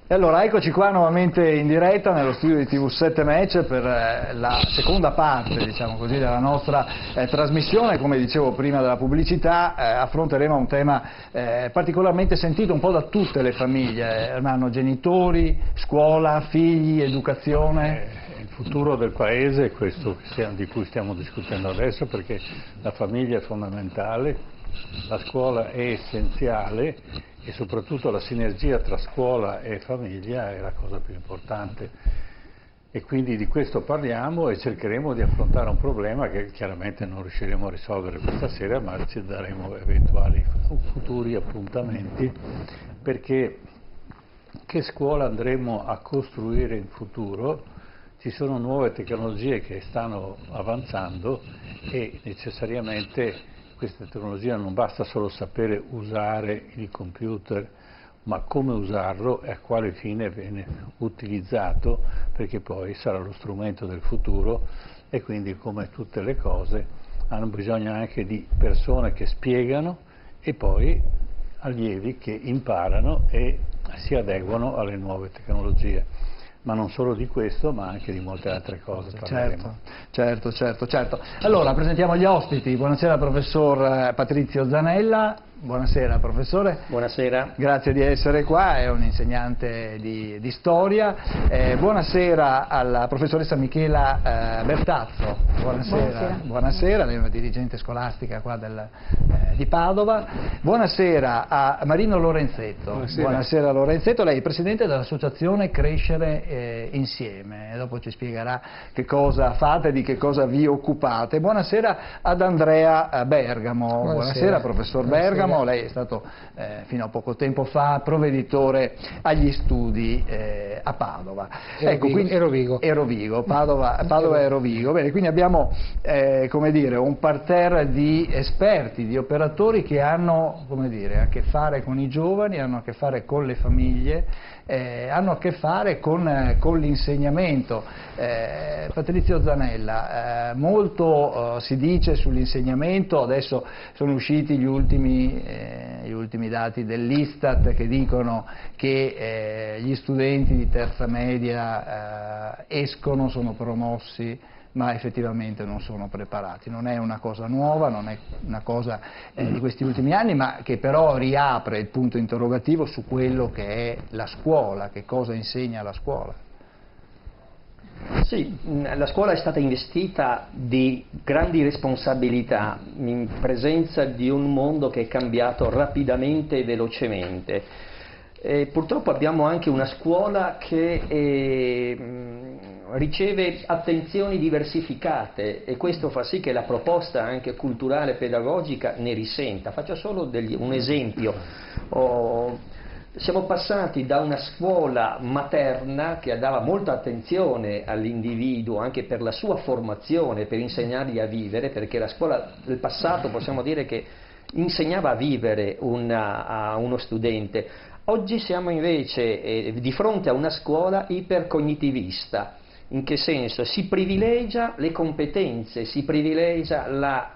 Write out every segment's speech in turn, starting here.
E allora eccoci qua nuovamente in diretta nello studio di TV7 Match per la seconda parte, diciamo così, della nostra trasmissione. Come dicevo prima della pubblicità, affronteremo un tema particolarmente sentito un po' da tutte le famiglie, Ermanno: genitori, scuola, figli, educazione. Il futuro del paese è questo di cui stiamo discutendo adesso, perché la famiglia è fondamentale, la scuola è essenziale e soprattutto la sinergia tra scuola e famiglia è la cosa più importante. E quindi di questo parliamo e cercheremo di affrontare un problema che chiaramente non riusciremo a risolvere questa sera, ma ci daremo eventuali futuri appuntamenti, perché che scuola andremo a costruire in futuro? Ci sono nuove tecnologie che stanno avanzando e necessariamente questa tecnologia non basta solo sapere usare il computer, ma come usarlo e a quale fine viene utilizzato, perché poi sarà lo strumento del futuro e quindi, come tutte le cose, hanno bisogno anche di persone che spiegano e poi allievi che imparano e si adeguano alle nuove tecnologie. Ma non solo di questo, ma anche di molte altre cose parleremo. Certo. Allora, presentiamo gli ospiti. Buonasera professor Patrizio Zanella. Buonasera professore. Buonasera. Grazie di essere qua, è un insegnante di storia. Buonasera alla professoressa Michela Bertazzo. Buonasera, lei è una dirigente scolastica qua di Padova. Buonasera a Marino Lorenzetto. Buonasera Lorenzetto, lei è presidente dell'associazione Crescere Insieme, e dopo ci spiegherà che cosa fate, di che cosa vi occupate. Buonasera ad Andrea Bergamo. Buonasera professor Bergamo. Lei è stato fino a poco tempo fa provveditore agli studi a Padova. Rovigo, Padova e Rovigo. Bene, quindi abbiamo come dire, un parterre di esperti, di operatori che hanno, come dire, a che fare con i giovani, hanno a che fare con le famiglie, hanno a che fare con l'insegnamento. Patrizio Zanella, molto si dice sull'insegnamento, adesso sono usciti gli ultimi dati dell'Istat che dicono che gli studenti di terza media escono, sono promossi, ma effettivamente non sono preparati. Non è una cosa nuova, non è una cosa di questi ultimi anni, ma che però riapre il punto interrogativo su quello che è la scuola, che cosa insegna la scuola. Sì, la scuola è stata investita di grandi responsabilità in presenza di un mondo che è cambiato rapidamente e velocemente. Purtroppo abbiamo anche una scuola che riceve attenzioni diversificate e questo fa sì che la proposta anche culturale e pedagogica ne risenta. Faccio solo un esempio. Siamo passati da una scuola materna che dava molta attenzione all'individuo anche per la sua formazione, per insegnargli a vivere, perché la scuola del passato possiamo dire che insegnava a vivere a uno studente. Oggi siamo invece di fronte a una scuola ipercognitivista. In che senso? Si privilegia le competenze, si privilegia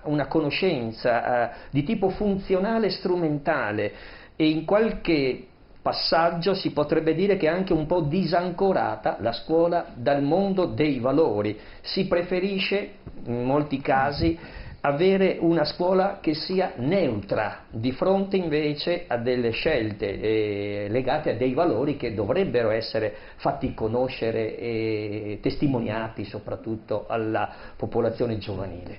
una conoscenza di tipo funzionale e strumentale e in qualche passaggio si potrebbe dire che è anche un po' disancorata la scuola dal mondo dei valori. Si preferisce in molti casi avere una scuola che sia neutra di fronte invece a delle scelte legate a dei valori che dovrebbero essere fatti conoscere e testimoniati soprattutto alla popolazione giovanile.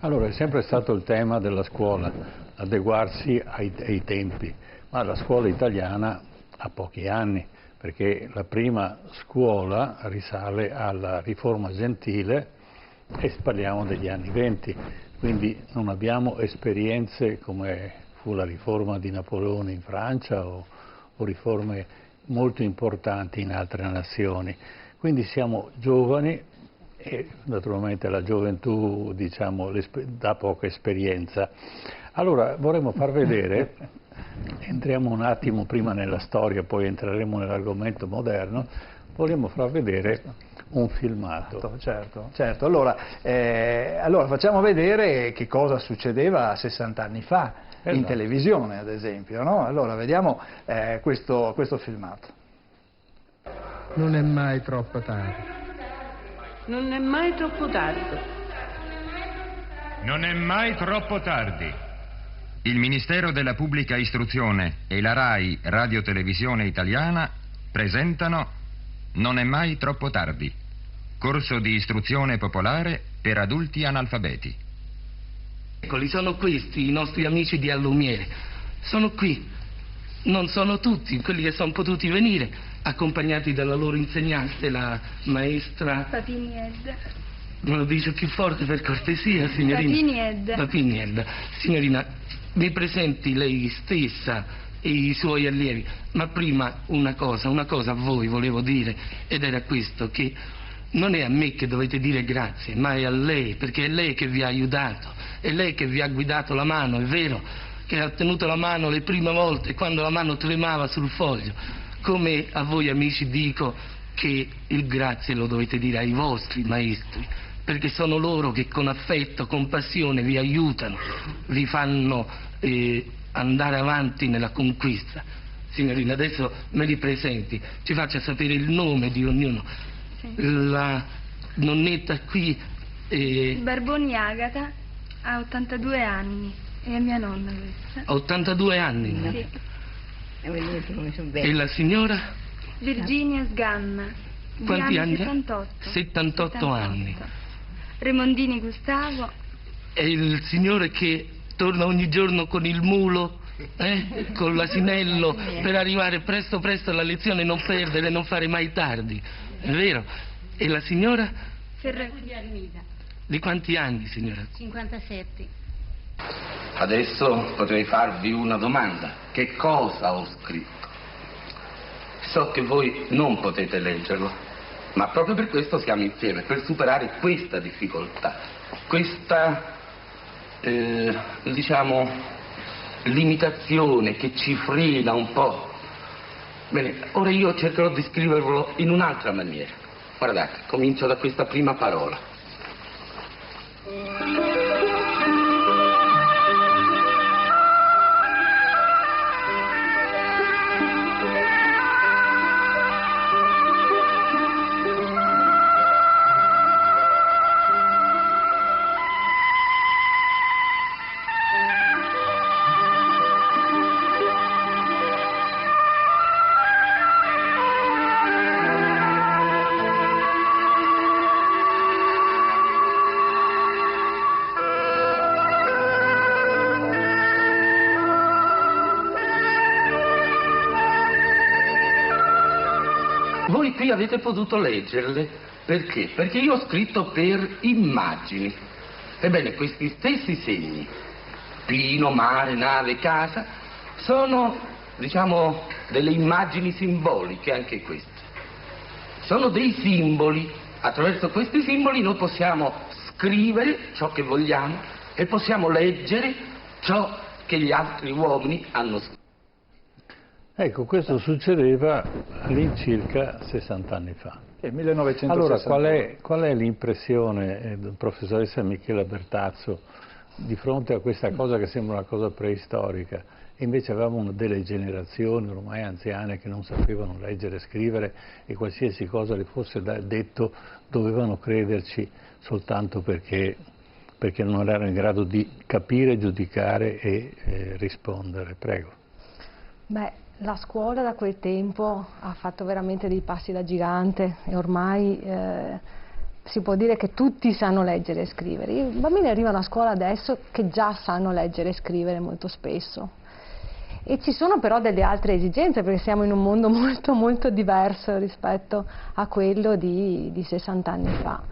Allora, è sempre stato il tema della scuola, adeguarsi ai tempi, ma la scuola italiana ha pochi anni, perché la prima scuola risale alla Riforma Gentile e parliamo degli anni '20, quindi non abbiamo esperienze come fu la riforma di Napoleone in Francia o riforme molto importanti in altre nazioni. Quindi siamo giovani e naturalmente la gioventù, diciamo, dà poca esperienza. Allora vorremmo far vedere, entriamo un attimo prima nella storia, poi entreremo nell'argomento moderno, vorremmo far vedere un filmato. Certo. Allora facciamo vedere che cosa succedeva 60 anni fa in televisione, ad esempio, no? Allora vediamo questo filmato. Non è mai troppo tardi. Non è mai troppo tardi. Non è mai troppo tardi. Il Ministero della Pubblica Istruzione e la RAI Radio Televisione Italiana presentano Non è mai troppo tardi, corso di istruzione popolare per adulti analfabeti. Eccoli, sono questi i nostri amici di Allumiere. Sono qui. Non sono tutti quelli che sono potuti venire, accompagnati dalla loro insegnante, la maestra... Papiniedda. Me lo dice più forte per cortesia, signorina? Papiniedda. Papiniedda. Signorina, mi presenti lei stessa e i suoi allievi. Ma prima una cosa a voi volevo dire, ed era questo, che non è a me che dovete dire grazie, ma è a lei, perché è lei che vi ha aiutato, è lei che vi ha guidato la mano, è vero? Che ha tenuto la mano le prime volte quando la mano tremava sul foglio. Come a voi amici dico che il grazie lo dovete dire ai vostri maestri, perché sono loro che con affetto, con passione vi aiutano, vi fanno andare avanti nella conquista. Signorina, adesso me li presenti, ci faccia sapere il nome di ognuno. Sì. La nonnetta qui Barboni Agata ha 82 anni. È mia nonna questa. 82 anni? Sì. E la signora? Virginia Sganna. Quanti anni? 78. 78 anni. Remondini Gustavo. È il signore che torna ogni giorno con il mulo, con l'asinello, per arrivare presto alla lezione e non perdere, non fare mai tardi. È vero? E la signora? Di quanti anni, signora? 57. Adesso potrei farvi una domanda. Che cosa ho scritto? So che voi non potete leggerlo, ma proprio per questo siamo insieme, per superare questa difficoltà, questa, diciamo, limitazione che ci frena un po'. Bene, ora io cercherò di scriverlo in un'altra maniera. Guardate, comincio da questa prima parola. Voi qui avete potuto leggerle, perché? Perché io ho scritto per immagini. Ebbene, questi stessi segni, pino, mare, nave, casa, sono, diciamo, delle immagini simboliche, anche queste. Sono dei simboli. Attraverso questi simboli noi possiamo scrivere ciò che vogliamo e possiamo leggere ciò che gli altri uomini hanno scritto. Ecco, questo succedeva all'incirca 60 anni fa. Nel 1960. Allora, qual è l'impressione, professoressa Michela Bertazzo, di fronte a questa cosa che sembra una cosa preistorica? Invece avevamo delle generazioni ormai anziane che non sapevano leggere e scrivere e qualsiasi cosa le fosse detto dovevano crederci soltanto perché non erano in grado di capire, giudicare e rispondere. Prego. Beh, la scuola da quel tempo ha fatto veramente dei passi da gigante e ormai si può dire che tutti sanno leggere e scrivere. I bambini arrivano a scuola adesso che già sanno leggere e scrivere molto spesso. E ci sono però delle altre esigenze, perché siamo in un mondo molto diverso rispetto a quello di 60 anni fa.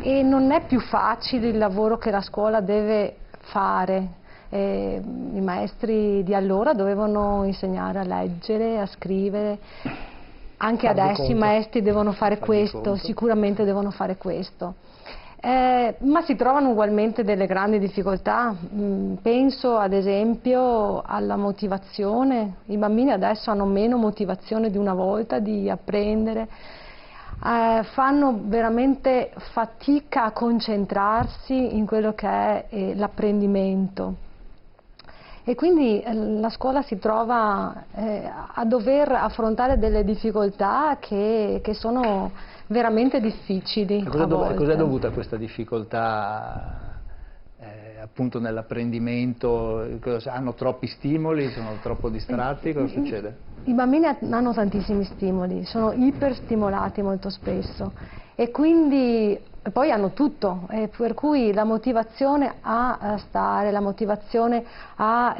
E non è più facile il lavoro che la scuola deve fare. I maestri di allora dovevano insegnare a leggere, a scrivere. Anche adesso i maestri devono fare questo, sicuramente devono fare questo. Ma si trovano ugualmente delle grandi difficoltà, penso ad esempio alla motivazione. I bambini adesso hanno meno motivazione di una volta di apprendere, fanno veramente fatica a concentrarsi in quello che è l'apprendimento. e quindi la scuola si trova a dover affrontare delle difficoltà che sono veramente difficili. Cos'è dovuta questa difficoltà appunto nell'apprendimento? Hanno troppi stimoli, sono troppo distratti, cosa succede? I bambini hanno tantissimi stimoli, sono iperstimolati molto spesso e quindi poi hanno tutto, per cui la motivazione a stare, la motivazione a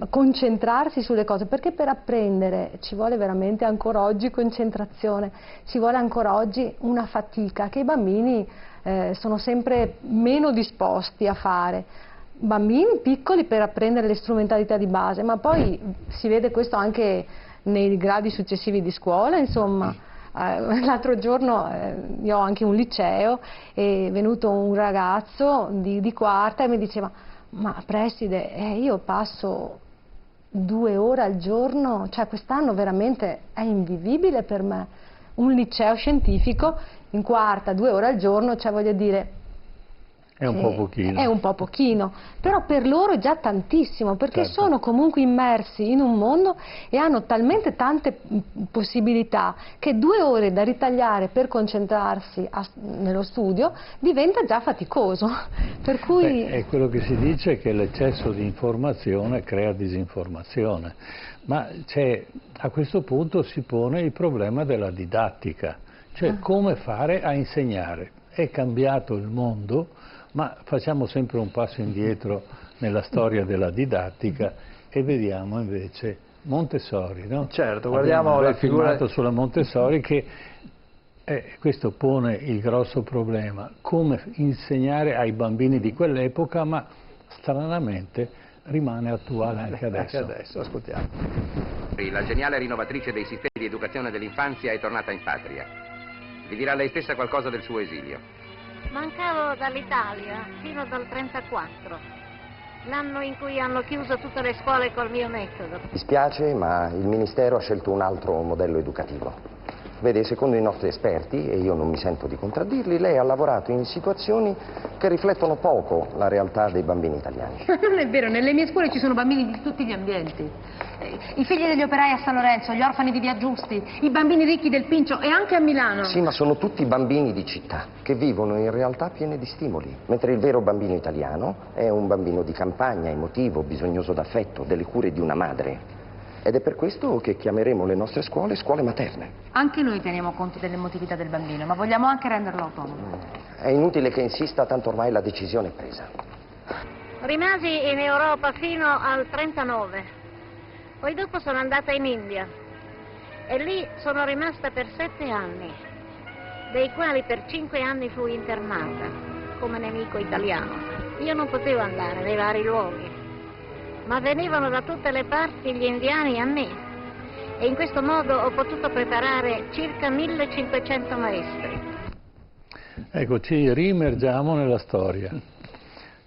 concentrarsi sulle cose, perché per apprendere ci vuole veramente ancora oggi concentrazione, ci vuole ancora oggi una fatica che i bambini sono sempre meno disposti a fare. Bambini piccoli per apprendere le strumentalità di base, ma poi si vede questo anche nei gradi successivi di scuola, insomma. L'altro giorno io ho anche un liceo, è venuto un ragazzo di quarta e mi diceva: ma preside, io passo 2 ore al giorno, cioè quest'anno veramente è invivibile per me, un liceo scientifico in quarta 2 ore al giorno, cioè voglio dire è un po' pochino. È un po' pochino, però per loro è già tantissimo, perché certo, sono comunque immersi in un mondo e hanno talmente tante possibilità che 2 ore da ritagliare per concentrarsi nello studio diventa già faticoso. Per cui... è quello che si dice, che l'eccesso di informazione crea disinformazione, ma a questo punto si pone il problema della didattica, cioè come fare a insegnare. È cambiato il mondo, ma facciamo sempre un passo indietro nella storia della didattica e vediamo invece Montessori, no? Certo, guardiamo la figura sulla Montessori che questo pone il grosso problema, come insegnare ai bambini di quell'epoca, ma stranamente rimane attuale anche adesso. Anche adesso, ascoltiamo. La geniale rinnovatrice dei sistemi di educazione dell'infanzia è tornata in patria. Vi dirà lei stessa qualcosa del suo esilio. Mancavo dall'Italia fino dal 1934, l'anno in cui hanno chiuso tutte le scuole col mio metodo. Mi spiace, ma il Ministero ha scelto un altro modello educativo. Vede, secondo i nostri esperti, e io non mi sento di contraddirli, lei ha lavorato in situazioni che riflettono poco la realtà dei bambini italiani. Non è vero, nelle mie scuole ci sono bambini di tutti gli ambienti. I figli degli operai a San Lorenzo, gli orfani di Via Giusti, i bambini ricchi del Pincio e anche a Milano. Sì, ma sono tutti bambini di città, che vivono in realtà piene di stimoli. Mentre il vero bambino italiano è un bambino di campagna, emotivo, bisognoso d'affetto, delle cure di una madre. Ed è per questo che chiameremo le nostre scuole scuole materne. Anche noi teniamo conto dell'emotività del bambino, ma vogliamo anche renderlo autonomo. È inutile che insista, tanto ormai la decisione è presa. Rimasi in Europa fino al 1939, poi dopo sono andata in India e lì sono rimasta per 7 anni, dei quali per 5 anni fui internata come nemico italiano. Io non potevo andare nei vari luoghi, ma venivano da tutte le parti gli indiani a me e in questo modo ho potuto preparare circa 1500 maestri. Ecco, ci rimergiamo nella storia.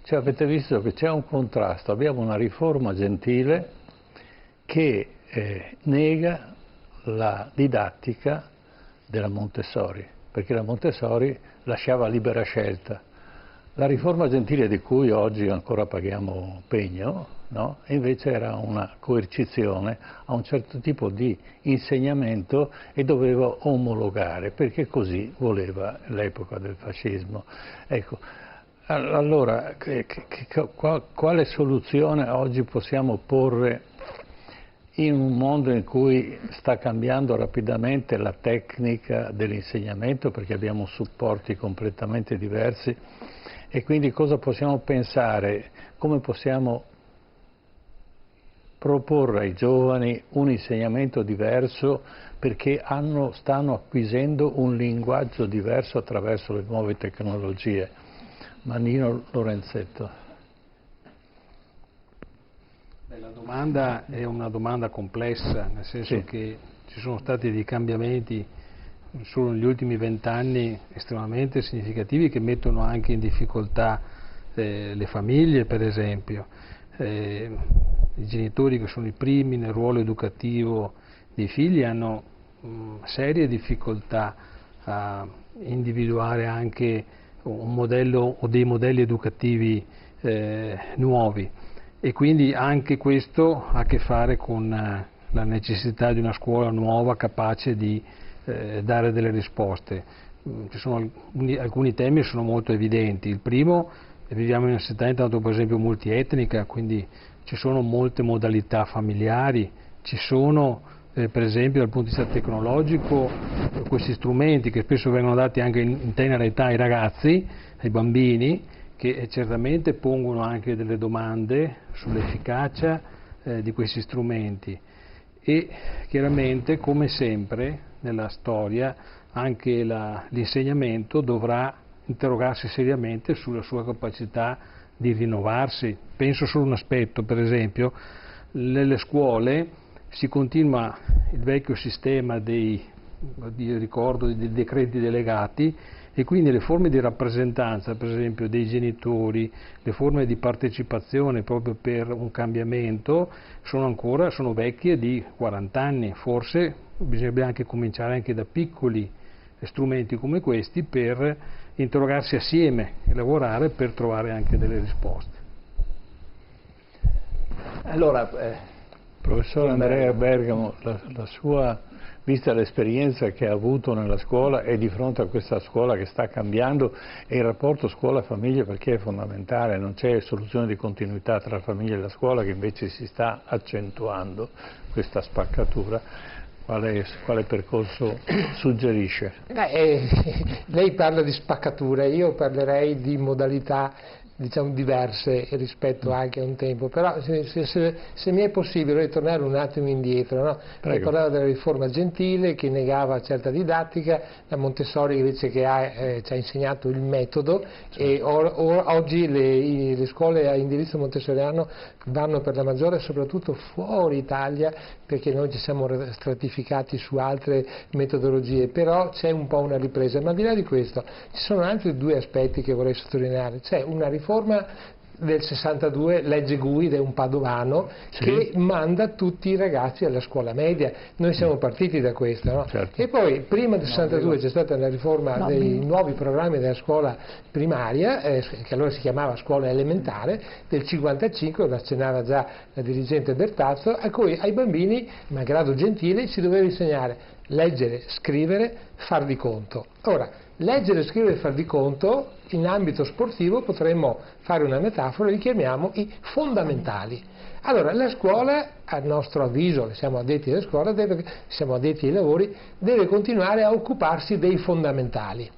Cioè, avete visto che c'è un contrasto, abbiamo una riforma gentile che nega la didattica della Montessori, perché la Montessori lasciava libera scelta. La riforma gentile di cui oggi ancora paghiamo pegno, no? E invece era una coercizione a un certo tipo di insegnamento e doveva omologare, perché così voleva l'epoca del fascismo. Ecco, allora, quale soluzione oggi possiamo porre in un mondo in cui sta cambiando rapidamente la tecnica dell'insegnamento, perché abbiamo supporti completamente diversi, e quindi cosa possiamo pensare, come possiamo proporre ai giovani un insegnamento diverso, perché stanno acquisendo un linguaggio diverso attraverso le nuove tecnologie. Mannino Lorenzetto. La domanda è una domanda complessa, nel senso che ci sono stati dei cambiamenti solo negli ultimi 20 anni estremamente significativi che mettono anche in difficoltà le famiglie, per esempio. I genitori, che sono i primi nel ruolo educativo dei figli, hanno serie difficoltà a individuare anche un modello o dei modelli educativi nuovi. e quindi anche questo ha a che fare con la necessità di una scuola nuova capace di dare delle risposte. Ci sono alcuni temi che sono molto evidenti. Il primo, viviamo in una città intanto per esempio multietnica, quindi ci sono molte modalità familiari, ci sono per esempio dal punto di vista tecnologico questi strumenti che spesso vengono dati anche in tenera età ai ragazzi, ai bambini, che certamente pongono anche delle domande sull'efficacia di questi strumenti, e chiaramente, come sempre nella storia, anche l'insegnamento dovrà interrogarsi seriamente sulla sua capacità di rinnovarsi. Penso solo un aspetto, per esempio, nelle scuole si continua il vecchio sistema dei decreti delegati, e quindi le forme di rappresentanza, per esempio dei genitori, le forme di partecipazione proprio per un cambiamento sono vecchie di 40 anni. Forse bisognerebbe anche cominciare anche da piccoli strumenti come questi per interrogarsi assieme e lavorare per trovare anche delle risposte. Allora, professor Andrea Bergamo, la sua, vista l'esperienza che ha avuto nella scuola e di fronte a questa scuola che sta cambiando, e il rapporto scuola-famiglia, perché è fondamentale, non c'è soluzione di continuità tra la famiglia e la scuola, che invece si sta accentuando questa spaccatura, quale percorso suggerisce? Lei parla di spaccatura, io parlerei di modalità diverse rispetto anche a un tempo, però se mi è possibile tornare un attimo indietro, no? Lei parlava della riforma Gentile che negava certa didattica, la Montessori invece che ci ha insegnato il metodo, e oggi le scuole a indirizzo montessoriano vanno per la maggiore soprattutto fuori Italia, perché noi ci siamo stratificati su altre metodologie, però c'è un po' una ripresa. Ma al di là di questo ci sono altri due aspetti che vorrei sottolineare. C'è una riforma del 62, legge Guida, è un padovano, sì, che manda tutti i ragazzi alla scuola media. Noi siamo partiti da questo, no? Certo. E poi prima del 62 c'è stata la riforma dei nuovi programmi della scuola primaria, che allora si chiamava scuola elementare, del 55, lo accennava già la dirigente Bertazzo, a cui ai bambini, malgrado Gentile, si doveva insegnare leggere, scrivere, far di conto. Ora, leggere, scrivere e far di conto in ambito sportivo potremmo fare una metafora, li chiamiamo i fondamentali. Allora, la scuola, a nostro avviso, siamo addetti alla scuola, siamo addetti ai lavori, deve continuare a occuparsi dei fondamentali.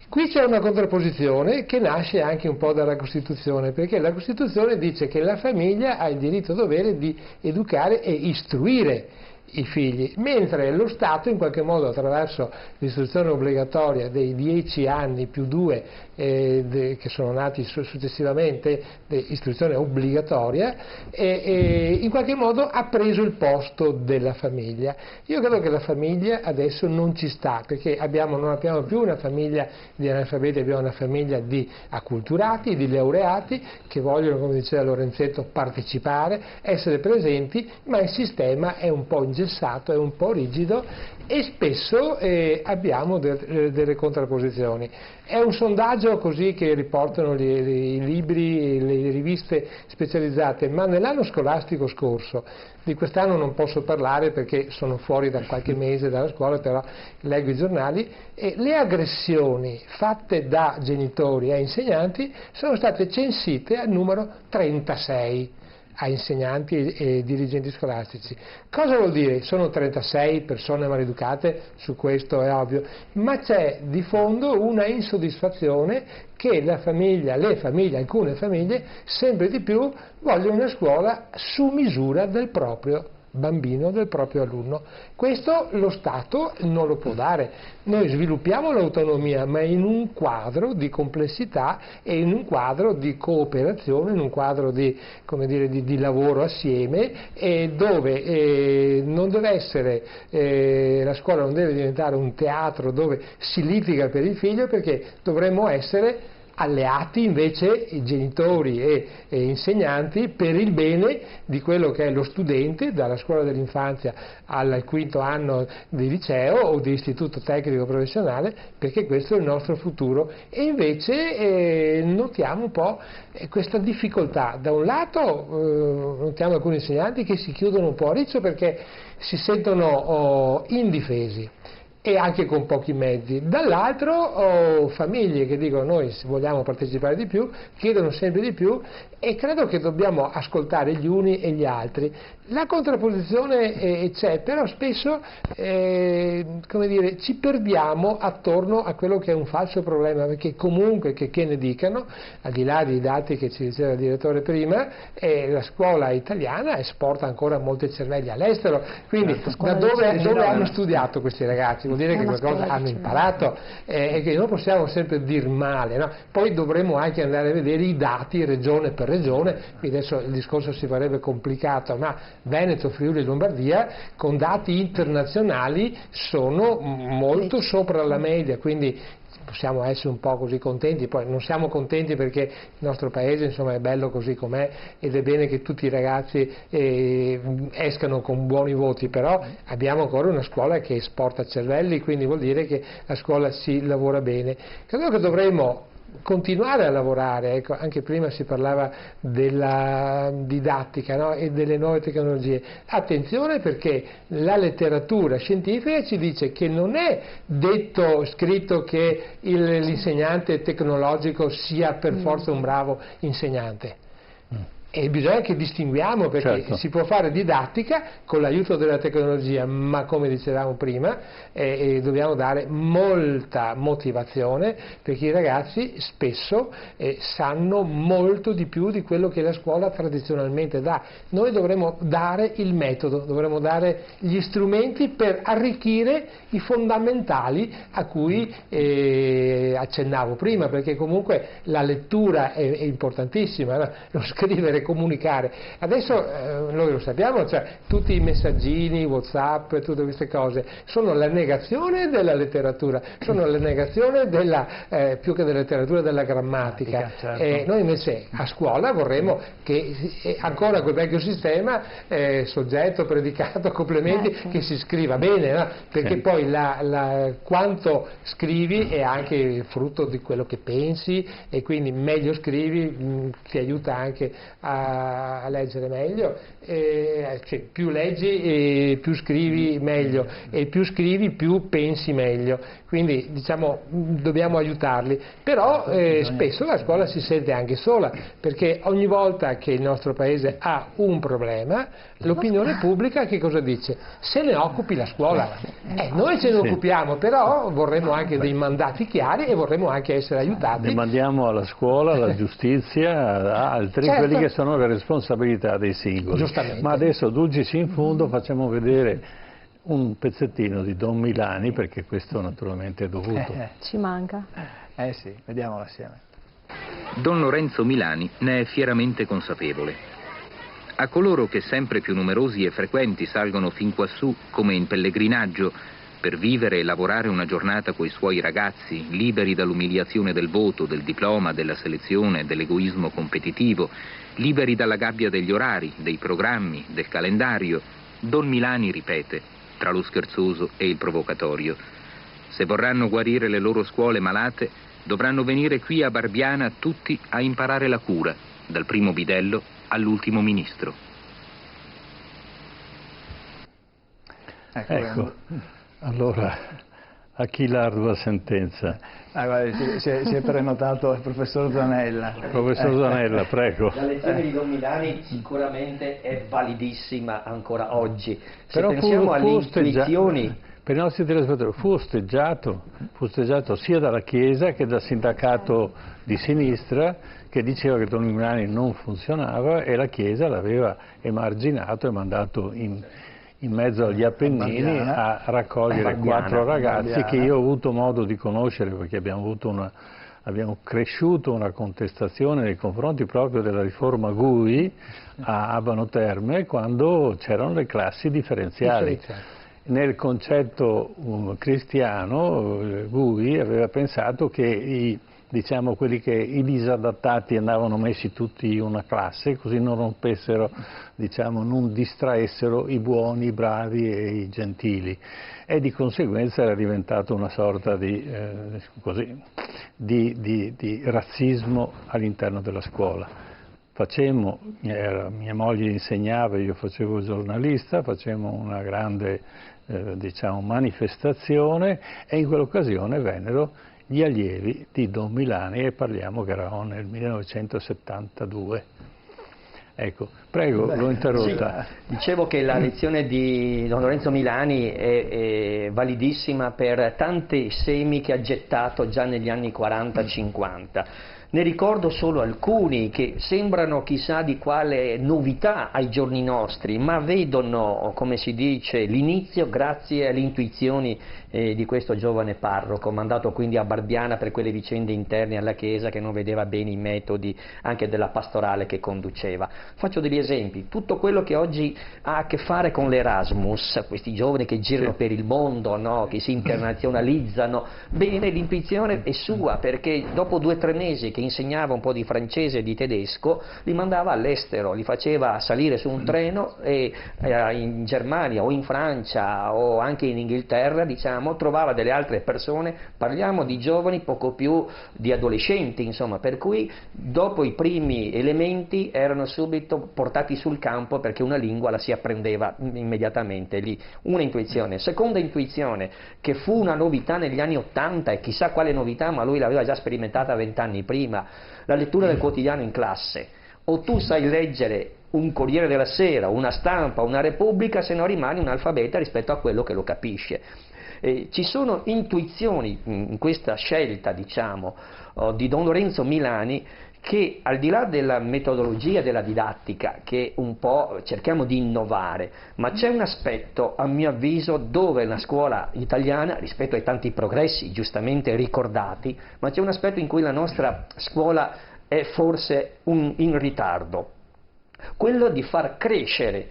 Qui c'è una contrapposizione che nasce anche un po' dalla Costituzione, perché la Costituzione dice che la famiglia ha il diritto-dovere di educare e istruire i figli, mentre lo Stato in qualche modo attraverso l'istruzione obbligatoria dei 10 anni più 2 che sono nati successivamente, istruzione obbligatoria, in qualche modo ha preso il posto della famiglia. Io credo che la famiglia adesso non ci sta, perché non abbiamo più una famiglia di analfabeti, abbiamo una famiglia di acculturati, di laureati che vogliono, come diceva Lorenzetto, partecipare, essere presenti, ma il sistema è un po' ingessato, è un po' rigido, e spesso abbiamo delle contrapposizioni. È un sondaggio così che riportano i libri, le riviste specializzate, ma nell'anno scolastico scorso, di quest'anno non posso parlare perché sono fuori da qualche mese dalla scuola, però leggo i giornali, e le aggressioni fatte da genitori a insegnanti sono state censite al numero 36. A insegnanti e dirigenti scolastici. Cosa vuol dire? Sono 36 persone maleducate, su questo è ovvio, ma c'è di fondo una insoddisfazione che alcune famiglie sempre di più vogliono una scuola su misura del proprio bambino, del proprio alunno. Questo lo Stato non lo può dare. Noi sviluppiamo l'autonomia, ma in un quadro di complessità e in un quadro di cooperazione, in un quadro di lavoro assieme, dove non deve essere, la scuola non deve diventare un teatro dove si litiga per il figlio, perché dovremmo essere alleati invece i genitori e insegnanti per il bene di quello che è lo studente dalla scuola dell'infanzia al quinto anno di liceo o di istituto tecnico professionale, perché questo è il nostro futuro. E invece notiamo un po' questa difficoltà. Da un lato notiamo alcuni insegnanti che si chiudono un po' a riccio perché si sentono indifesi e anche con pochi mezzi, dall'altro famiglie che dicono noi vogliamo partecipare di più, chiedono sempre di più, e credo che dobbiamo ascoltare gli uni e gli altri. La contrapposizione c'è, però spesso come dire, ci perdiamo attorno a quello che è un falso problema, perché comunque che ne dicano, al di là dei dati che ci diceva il direttore prima, la scuola italiana esporta ancora molte cervelli all'estero, quindi da dove hanno studiato questi ragazzi? Vuol dire che qualcosa hanno imparato, e che non possiamo sempre dir male, no? Poi dovremmo anche andare a vedere i dati regione per regione, quindi adesso il discorso si farebbe complicato, ma Veneto, Friuli e Lombardia con dati internazionali sono molto sopra la media, quindi possiamo essere un po' così contenti. Poi non siamo contenti perché il nostro paese insomma è bello così com'è ed è bene che tutti i ragazzi escano con buoni voti, però abbiamo ancora una scuola che esporta cervelli, quindi vuol dire che a scuola si lavora bene. Credo che dovremmo continuare a lavorare, ecco, anche prima si parlava della didattica, no? E delle nuove tecnologie. Attenzione, perché la letteratura scientifica ci dice che non è detto, scritto che l'insegnante tecnologico sia per forza un bravo insegnante. E bisogna che distinguiamo, perché si può fare didattica con l'aiuto della tecnologia, ma come dicevamo prima dobbiamo dare molta motivazione, perché i ragazzi spesso sanno molto di più di quello che la scuola tradizionalmente dà. Noi dovremmo dare il metodo, dovremmo dare gli strumenti per arricchire i fondamentali a cui accennavo prima, perché comunque la lettura è importantissima, no? Lo scrivere, comunicare. Adesso noi lo sappiamo, cioè tutti i messaggini, WhatsApp, tutte queste cose sono la negazione della letteratura, sono la negazione più che della letteratura, della grammatica. Noi invece a scuola vorremmo che ancora quel vecchio sistema, soggetto, predicato, complementi, che si scriva bene, no? Perché poi quanto scrivi è anche frutto di quello che pensi, e quindi meglio scrivi ti aiuta anche a leggere meglio, cioè, più leggi più scrivi meglio, e più scrivi più pensi meglio, quindi diciamo dobbiamo aiutarli, però spesso la scuola si sente anche sola, perché ogni volta che il nostro paese ha un problema l'opinione pubblica che cosa dice? Se ne occupi la scuola. Noi ce ne occupiamo, però vorremmo anche dei mandati chiari e vorremmo anche essere aiutati. Demandiamo alla scuola, alla giustizia, altri, quelli che sono le responsabilità dei singoli. Ma adesso duggici in fondo, facciamo vedere un pezzettino di Don Milani, perché questo naturalmente è dovuto. Ci manca. Sì, vediamolo assieme. Don Lorenzo Milani ne è fieramente consapevole. A coloro che sempre più numerosi e frequenti salgono fin quassù come in pellegrinaggio per vivere e lavorare una giornata coi suoi ragazzi, liberi dall'umiliazione del voto, del diploma, della selezione, dell'egoismo competitivo, liberi dalla gabbia degli orari, dei programmi, del calendario, Don Milani ripete, tra lo scherzoso e il provocatorio: se vorranno guarire le loro scuole malate, dovranno venire qui a Barbiana tutti a imparare la cura, dal primo bidello all'ultimo ministro. Ecco, allora, a chi l'ardua sentenza? Guarda, si è prenotato il professor Zanella. Professor Zanella, prego. La lezione di Don Milani sicuramente è validissima ancora oggi. Se però pensiamo alle intuizioni... Per i nostri telespettatori fu osteggiato sia dalla Chiesa che dal sindacato di sinistra, che diceva che Don Milani non funzionava, e la Chiesa l'aveva emarginato e mandato in mezzo agli Appennini a raccogliere 4 ragazzi che io ho avuto modo di conoscere, perché abbiamo cresciuto una contestazione nei confronti proprio della riforma Gui a Abano Terme, quando c'erano le classi differenziali. Nel concetto cristiano, Gui aveva pensato che i diciamo quelli che i disadattati andavano messi tutti in una classe, così non rompessero, diciamo, non distraessero i buoni, i bravi e i gentili, e di conseguenza era diventato una sorta di razzismo all'interno della scuola. Mia moglie insegnava, io facevo il giornalista, facemmo una grande diciamo, manifestazione, e in quell'occasione vennero gli allievi di Don Milani, e parliamo che eravamo nel 1972. Ecco, prego, l'ho interrotta. Sì, dicevo che la lezione di Don Lorenzo Milani è validissima per tanti semi che ha gettato già negli anni 40-50. Ne ricordo solo alcuni che sembrano chissà di quale novità ai giorni nostri, ma vedono, come si dice, l'inizio grazie alle intuizioni di questo giovane parroco, mandato quindi a Barbiana per quelle vicende interne alla Chiesa, che non vedeva bene i metodi anche della pastorale che conduceva. Faccio degli esempi: tutto quello che oggi ha a che fare con l'Erasmus, questi giovani che girano per il mondo, no? Che si internazionalizzano, bene, l'intuizione è sua, perché dopo 2 o 3 mesi che insegnava un po' di francese e di tedesco, li mandava all'estero, li faceva salire su un treno e in Germania o in Francia o anche in Inghilterra, diciamo, trovava delle altre persone, parliamo di giovani poco più di adolescenti, insomma, per cui dopo i primi elementi erano subito portati sul campo, perché una lingua la si apprendeva immediatamente lì. Una intuizione. Seconda intuizione, che fu una novità negli anni '80, e chissà quale novità, ma lui l'aveva già sperimentata 20 anni prima, la lettura del quotidiano in classe. O tu sai leggere un Corriere della Sera, una Stampa, una Repubblica, se no rimani un analfabeta rispetto a quello che lo capisce. Ci sono intuizioni in questa scelta, diciamo, di Don Lorenzo Milani, che al di là della metodologia della didattica, che un po' cerchiamo di innovare, ma c'è un aspetto, a mio avviso, dove la scuola italiana, rispetto ai tanti progressi giustamente ricordati, ma c'è un aspetto in cui la nostra scuola è forse in ritardo, quello di far crescere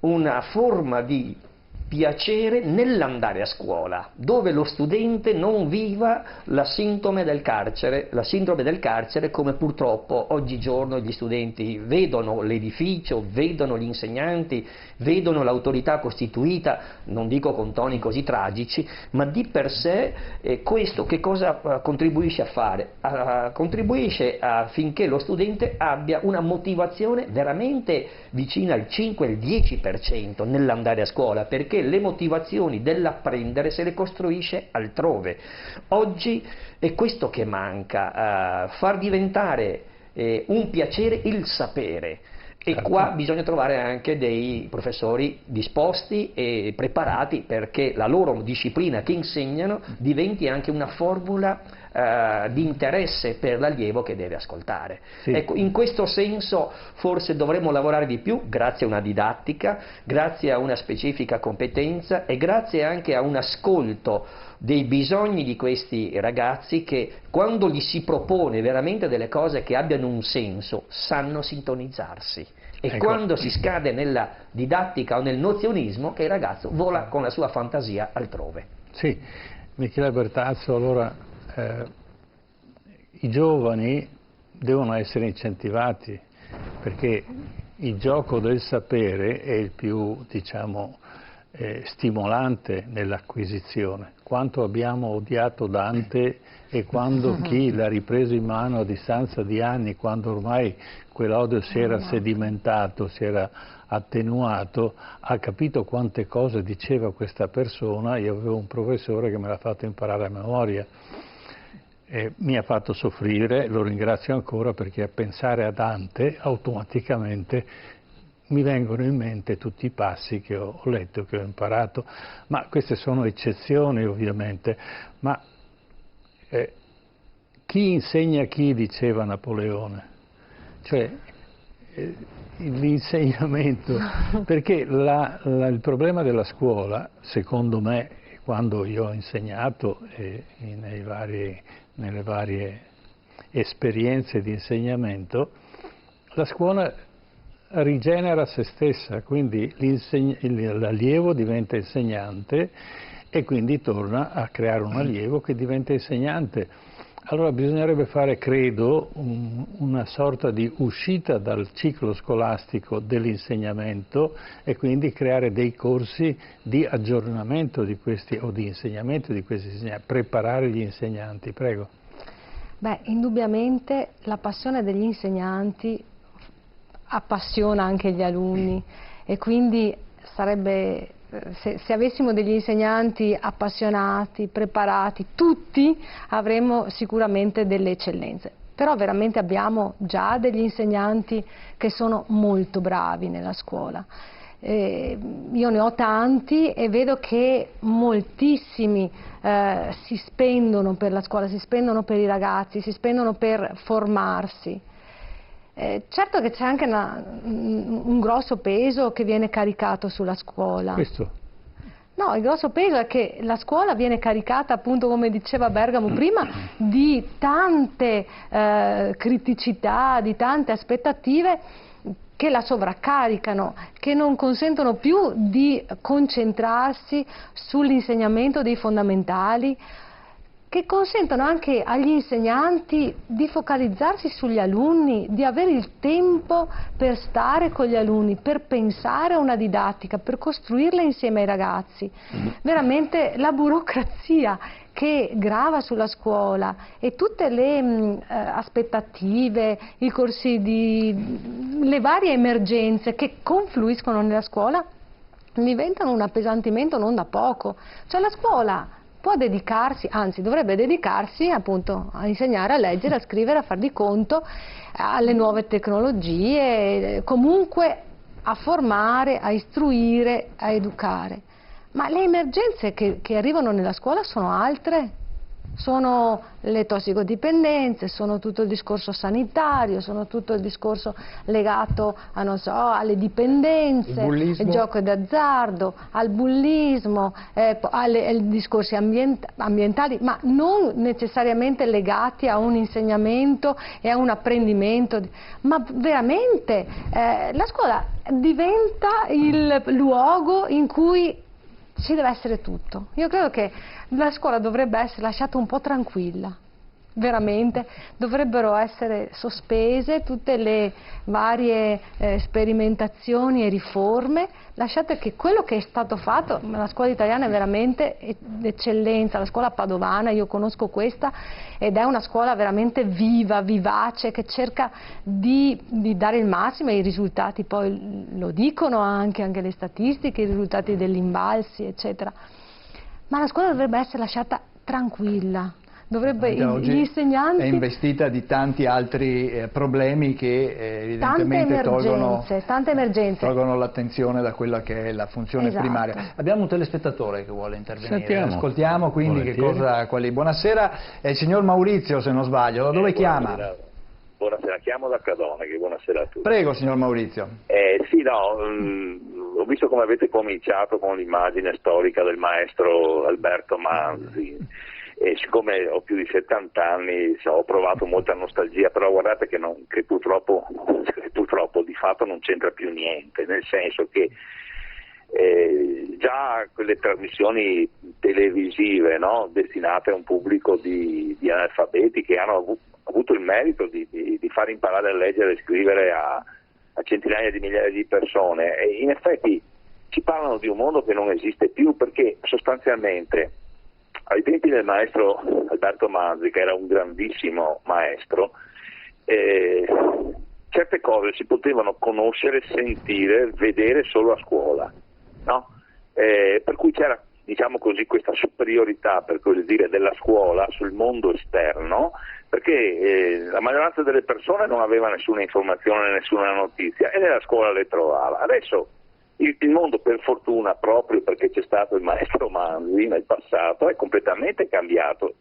una forma di piacere nell'andare a scuola, dove lo studente non viva la sindrome del carcere, come purtroppo oggigiorno gli studenti vedono l'edificio, vedono gli insegnanti, vedono l'autorità costituita, non dico con toni così tragici, ma di per sé questo che cosa contribuisce a fare? Contribuisce affinché lo studente abbia una motivazione veramente vicina al 5 e al 10% nell'andare a scuola, perché le motivazioni dell'apprendere se le costruisce altrove. Oggi è questo che manca, far diventare un piacere il sapere. E qua bisogna trovare anche dei professori disposti e preparati, perché la loro disciplina che insegnano diventi anche una formula di interesse per l'allievo che deve ascoltare. Sì. Ecco, in questo senso forse dovremmo lavorare di più, grazie a una didattica, grazie a una specifica competenza e grazie anche a un ascolto dei bisogni di questi ragazzi, che quando gli si propone veramente delle cose che abbiano un senso, sanno sintonizzarsi. E quando si scade nella didattica o nel nozionismo, che il ragazzo vola con la sua fantasia altrove. Sì, Michele Bertazzo, allora i giovani devono essere incentivati, perché il gioco del sapere è il più, diciamo, stimolante nell'acquisizione. Quanto abbiamo odiato Dante e quando chi l'ha ripreso in mano a distanza di anni, quando ormai quell'odio si era sedimentato, si era attenuato, ha capito quante cose diceva questa persona. Io avevo un professore che me l'ha fatto imparare a memoria. Mi ha fatto soffrire, lo ringrazio ancora, perché a pensare a Dante automaticamente mi vengono in mente tutti i passi che ho letto, che ho imparato, ma queste sono eccezioni ovviamente, ma chi insegna chi, diceva Napoleone, cioè l'insegnamento, perché il problema della scuola, secondo me, quando io ho insegnato nelle varie esperienze di insegnamento, la scuola rigenera se stessa, quindi l'allievo diventa insegnante e quindi torna a creare un allievo che diventa insegnante. Allora bisognerebbe fare, credo, una sorta di uscita dal ciclo scolastico dell'insegnamento e quindi creare dei corsi di aggiornamento di questi, o di insegnamento di questi insegnanti, preparare gli insegnanti, prego. Beh, indubbiamente la passione degli insegnanti appassiona anche gli alunni e quindi sarebbe... Se avessimo degli insegnanti appassionati, preparati, tutti avremmo sicuramente delle eccellenze. Però veramente abbiamo già degli insegnanti che sono molto bravi nella scuola. Io ne ho tanti e vedo che moltissimi si spendono per la scuola, si spendono per i ragazzi, si spendono per formarsi. Certo che c'è anche un grosso peso che viene caricato sulla scuola. Questo? No, il grosso peso è che la scuola viene caricata, appunto come diceva Bergamo prima, di tante criticità, di tante aspettative che la sovraccaricano, che non consentono più di concentrarsi sull'insegnamento dei fondamentali, che consentono anche agli insegnanti di focalizzarsi sugli alunni, di avere il tempo per stare con gli alunni, per pensare a una didattica, per costruirla insieme ai ragazzi. Veramente la burocrazia che grava sulla scuola e tutte le aspettative, i corsi le varie emergenze che confluiscono nella scuola diventano un appesantimento non da poco. Cioè la scuola può dedicarsi, anzi dovrebbe dedicarsi appunto a insegnare a leggere, a scrivere, a far di conto, alle nuove tecnologie, comunque a formare, a istruire, a educare. Ma le emergenze che arrivano nella scuola sono altre, sono le tossicodipendenze, sono tutto il discorso sanitario, sono tutto il discorso legato a, non so, alle dipendenze, al gioco d'azzardo, al bullismo, ai discorsi ambientali, ma non necessariamente legati a un insegnamento e a un apprendimento, ma veramente la scuola diventa il luogo in cui ci deve essere tutto. Io credo che la scuola dovrebbe essere lasciata un po' tranquilla, veramente, dovrebbero essere sospese tutte le varie sperimentazioni e riforme, lasciate che quello che è stato fatto, la scuola italiana è veramente d'eccellenza, la scuola padovana, io conosco questa, ed è una scuola veramente viva, vivace, che cerca di dare il massimo e i risultati poi lo dicono anche le statistiche, i risultati degli invalsi, eccetera. Ma la scuola dovrebbe essere lasciata tranquilla. Gli insegnanti... è investita di tanti altri problemi che evidentemente tante emergenze. Tolgono l'attenzione da quella che è la funzione primaria. Abbiamo un telespettatore che vuole intervenire. Sentiamo. Ascoltiamo quindi buonasera, è il signor Maurizio, se non sbaglio, da dove chiama? Buonasera, chiamo da Cadoneghe, buonasera a tutti. Prego signor Maurizio. Ho visto come avete cominciato con l'immagine storica del maestro Alberto Manzi. E siccome ho più di 70 anni ho provato molta nostalgia, però guardate che purtroppo di fatto non c'entra più niente, nel senso che già quelle trasmissioni televisive, no, destinate a un pubblico di analfabeti che hanno avuto il merito di far imparare a leggere e scrivere a centinaia di migliaia di persone, e in effetti ci parlano di un mondo che non esiste più, perché sostanzialmente ai tempi del maestro Alberto Manzi, che era un grandissimo maestro, certe cose si potevano conoscere, sentire, vedere solo a scuola, no? Per cui c'era, diciamo così, questa superiorità, per così dire, della scuola sul mondo esterno, perché la maggioranza delle persone non aveva nessuna informazione, nessuna notizia, e nella scuola le trovava. Adesso il mondo, per fortuna, proprio perché c'è stato il maestro Manzi nel passato, è completamente cambiato,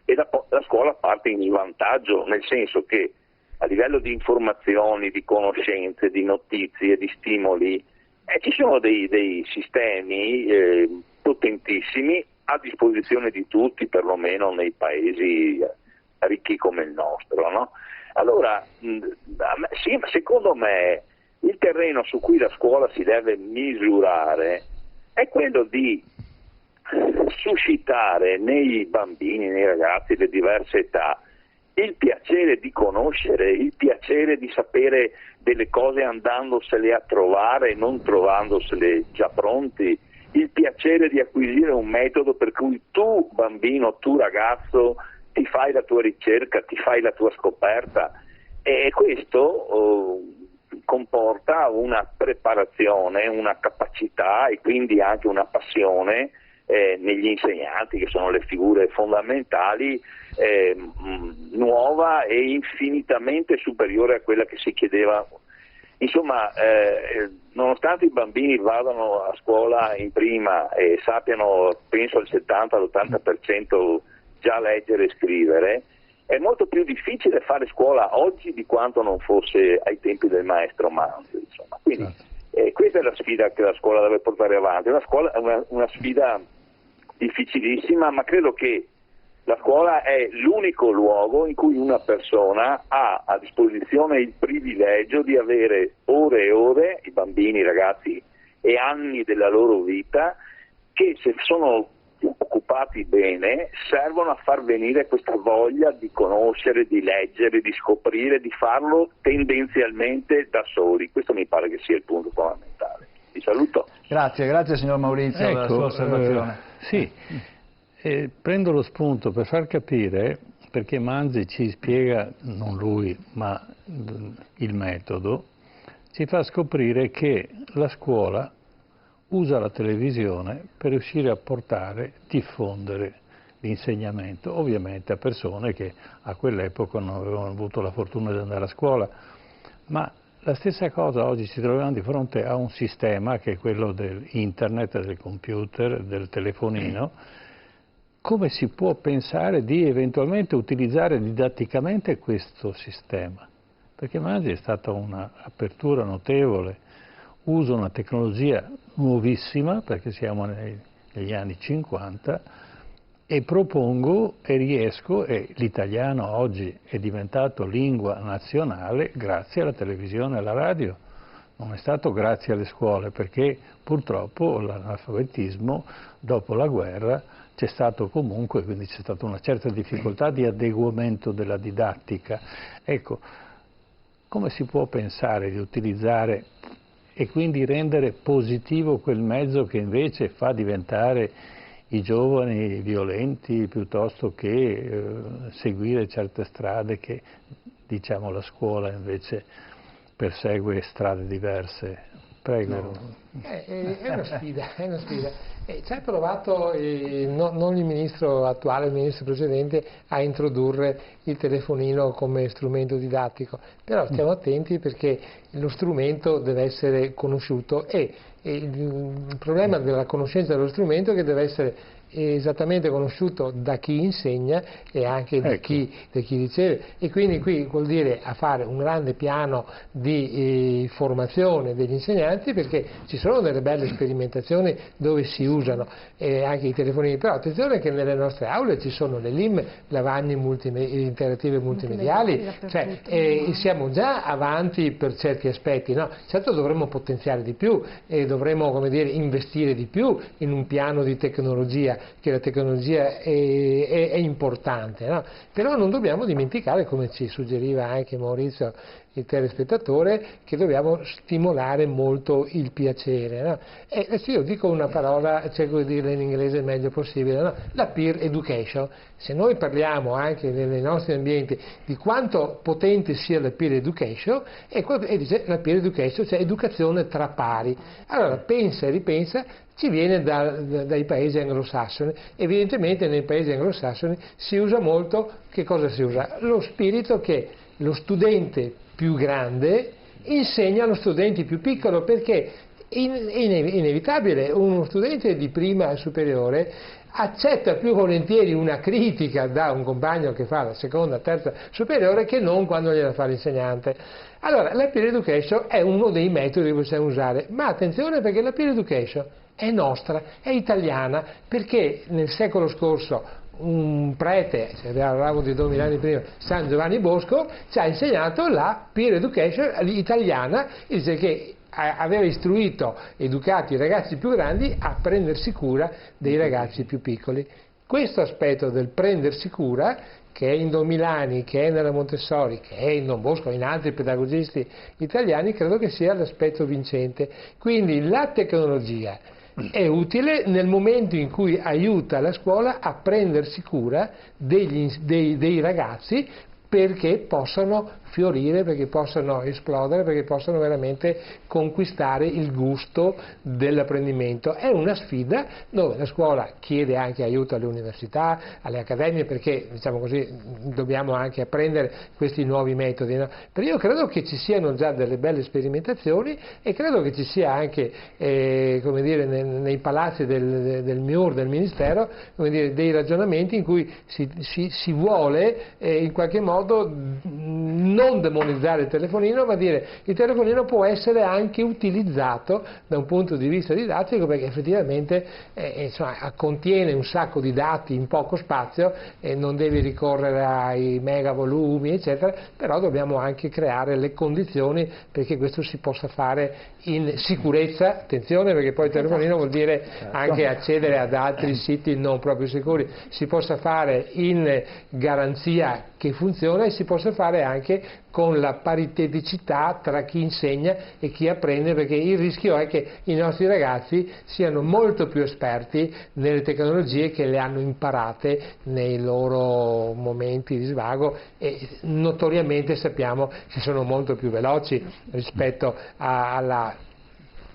e la scuola parte in vantaggio, nel senso che a livello di informazioni, di conoscenze, di notizie, di stimoli, ci sono dei sistemi potentissimi a disposizione di tutti, perlomeno nei paesi ricchi come il nostro, no? Allora, sì, ma secondo me il terreno su cui la scuola si deve misurare è quello di suscitare nei bambini, nei ragazzi di diverse età, il piacere di conoscere, il piacere di sapere delle cose andandosele a trovare, non trovandosele già pronti, il piacere di acquisire un metodo per cui tu bambino, tu ragazzo, ti fai la tua ricerca, ti fai la tua scoperta, e questo comporta una preparazione, una capacità e quindi anche una passione negli insegnanti, che sono le figure fondamentali, nuova e infinitamente superiore a quella che si chiedeva. Insomma, nonostante i bambini vadano a scuola in prima e sappiano, penso al 70-80% già leggere e scrivere, è molto più difficile fare scuola oggi di quanto non fosse ai tempi del maestro Manzi. Insomma. Quindi questa è la sfida che la scuola deve portare avanti, una sfida difficilissima, ma credo che la scuola è l'unico luogo in cui una persona ha a disposizione il privilegio di avere ore e ore, i bambini, i ragazzi, e anni della loro vita, che se sono occupati bene servono a far venire questa voglia di conoscere, di leggere, di scoprire, di farlo tendenzialmente da soli. Questo mi pare che sia il punto fondamentale. Vi saluto. Grazie signor Maurizio per la sua osservazione. Sì, prendo lo spunto per far capire, perché Manzi ci spiega, non lui, ma il metodo, ci fa scoprire che la scuola usa la televisione per riuscire a diffondere l'insegnamento, ovviamente a persone che a quell'epoca non avevano avuto la fortuna di andare a scuola, ma la stessa cosa oggi ci troviamo di fronte a un sistema che è quello dell'internet, del computer, del telefonino. Come si può pensare di eventualmente utilizzare didatticamente questo sistema? Perché Manzi è stata un'apertura notevole, usa una tecnologia nuovissima, perché siamo negli anni 50, e propongo e riesco, e l'italiano oggi è diventato lingua nazionale grazie alla televisione e alla radio, non è stato grazie alle scuole, perché purtroppo l'analfabetismo dopo la guerra c'è stato comunque, quindi c'è stata una certa difficoltà di adeguamento della didattica. Ecco, come si può pensare di utilizzare e quindi rendere positivo quel mezzo che invece fa diventare i giovani violenti piuttosto che seguire certe strade che, diciamo, la scuola invece persegue strade diverse? Prego. No, è una sfida, ci ha provato non il ministro attuale, il ministro precedente, a introdurre il telefonino come strumento didattico, però stiamo attenti perché lo strumento deve essere conosciuto e il problema della conoscenza dello strumento è che deve essere esattamente conosciuto da chi insegna e anche da chi riceve, e quindi qui vuol dire a fare un grande piano di formazione degli insegnanti, perché ci sono delle belle sperimentazioni dove si usano anche i telefonini, però attenzione che nelle nostre aule ci sono le LIM, lavagne interattive multimediali, cioè siamo già avanti per certi aspetti, no? Certo dovremmo potenziare di più e dovremmo, come dire, investire di più in un piano di tecnologia, che la tecnologia è importante, no? Però non dobbiamo dimenticare, come ci suggeriva anche Maurizio, il telespettatore, che dobbiamo stimolare molto il piacere, no? E adesso io dico una parola, cerco di dirla in inglese il meglio possibile, no? La peer education. Se noi parliamo anche nei nostri ambienti di quanto potente sia la peer education, e dice la peer education, cioè educazione tra pari. Allora pensa e ripensa, ci viene dai paesi anglosassoni. Evidentemente nei paesi anglosassoni si usa molto, che cosa si usa? Lo spirito che lo studente più grande insegna allo studente più piccolo, perché è inevitabile, uno studente di prima superiore accetta più volentieri una critica da un compagno che fa la seconda, terza superiore, che non quando gliela fa l'insegnante. Allora la peer education è uno dei metodi che possiamo usare, ma attenzione, perché la peer education è nostra, è italiana, perché nel secolo scorso un prete, se parlavamo di 2000 anni prima, San Giovanni Bosco, ci ha insegnato la peer education italiana, dice che aveva istruito, educato i ragazzi più grandi a prendersi cura dei ragazzi più piccoli. questo aspetto del prendersi cura, che è in Don Milani, che è nella Montessori, che è in Don Bosco, in altri pedagogisti italiani, credo che sia l'aspetto vincente. Quindi la tecnologia è utile nel momento in cui aiuta la scuola a prendersi cura dei ragazzi, perché possano fiorire, perché possano esplodere, perché possano veramente conquistare il gusto dell'apprendimento. È una sfida dove la scuola chiede anche aiuto alle università, alle accademie, perché diciamo così dobbiamo anche apprendere questi nuovi metodi, no? Però io credo che ci siano già delle belle sperimentazioni e credo che ci sia anche come dire, nei palazzi del MIUR, del Ministero, come dire, dei ragionamenti in cui si vuole in qualche modo non demonizzare il telefonino, ma dire il telefonino può essere anche utilizzato da un punto di vista didattico, perché effettivamente insomma, contiene un sacco di dati in poco spazio e non devi ricorrere ai mega volumi eccetera, però dobbiamo anche creare le condizioni perché questo si possa fare in sicurezza, attenzione, perché poi il telefonino vuol dire anche accedere ad altri siti non proprio sicuri, si possa fare in garanzia che funziona e si possa fare anche con la pariteticità tra chi insegna e chi apprende, perché il rischio è che i nostri ragazzi siano molto più esperti nelle tecnologie che le hanno imparate nei loro momenti di svago e notoriamente sappiamo che sono molto più veloci rispetto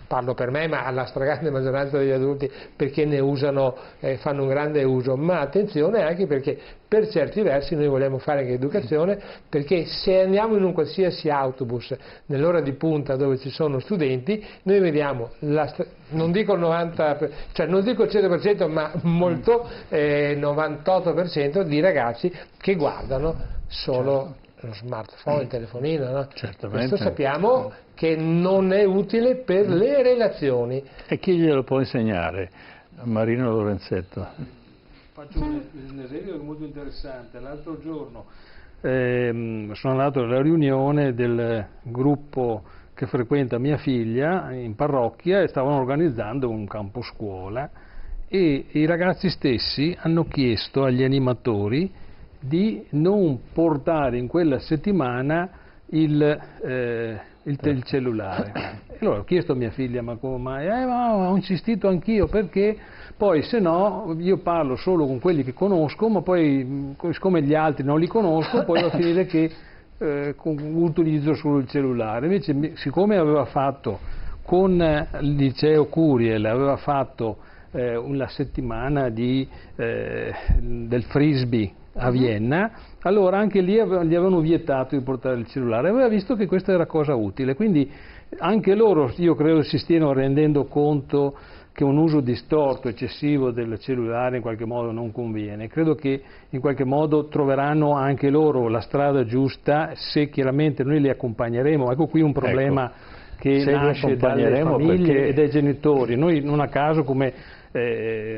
parlo per me, ma alla stragrande maggioranza degli adulti, perché ne usano, fanno un grande uso. Ma attenzione anche perché per certi versi noi vogliamo fare anche educazione, perché se andiamo in un qualsiasi autobus nell'ora di punta dove ci sono studenti, noi vediamo, non dico il 90%, cioè non dico il 100%, ma molto, 98% di ragazzi che guardano solo lo smartphone, il telefonino, no? Questo sappiamo che non è utile per le relazioni. E chi glielo può insegnare? Marino Lorenzetto. Faccio un esempio molto interessante. L'altro giorno sono andato alla riunione del gruppo che frequenta mia figlia in parrocchia e stavano organizzando un campo scuola e i ragazzi stessi hanno chiesto agli animatori di non portare in quella settimana il cellulare. E allora ho chiesto a mia figlia ma come mai? Ma ho insistito anch'io, perché poi se no io parlo solo con quelli che conosco, ma poi siccome gli altri non li conosco poi va a finire che utilizzo solo il cellulare. Invece siccome aveva fatto con il liceo Curiel, aveva fatto una settimana del frisbee a Vienna, allora anche lì gli avevano vietato di portare il cellulare, aveva visto che questa era cosa utile, quindi anche loro io credo si stiano rendendo conto che un uso distorto, eccessivo del cellulare in qualche modo non conviene. Credo che in qualche modo troveranno anche loro la strada giusta se chiaramente noi li accompagneremo. Ecco qui un problema che nasce dalle famiglie e dai genitori. Noi non a caso come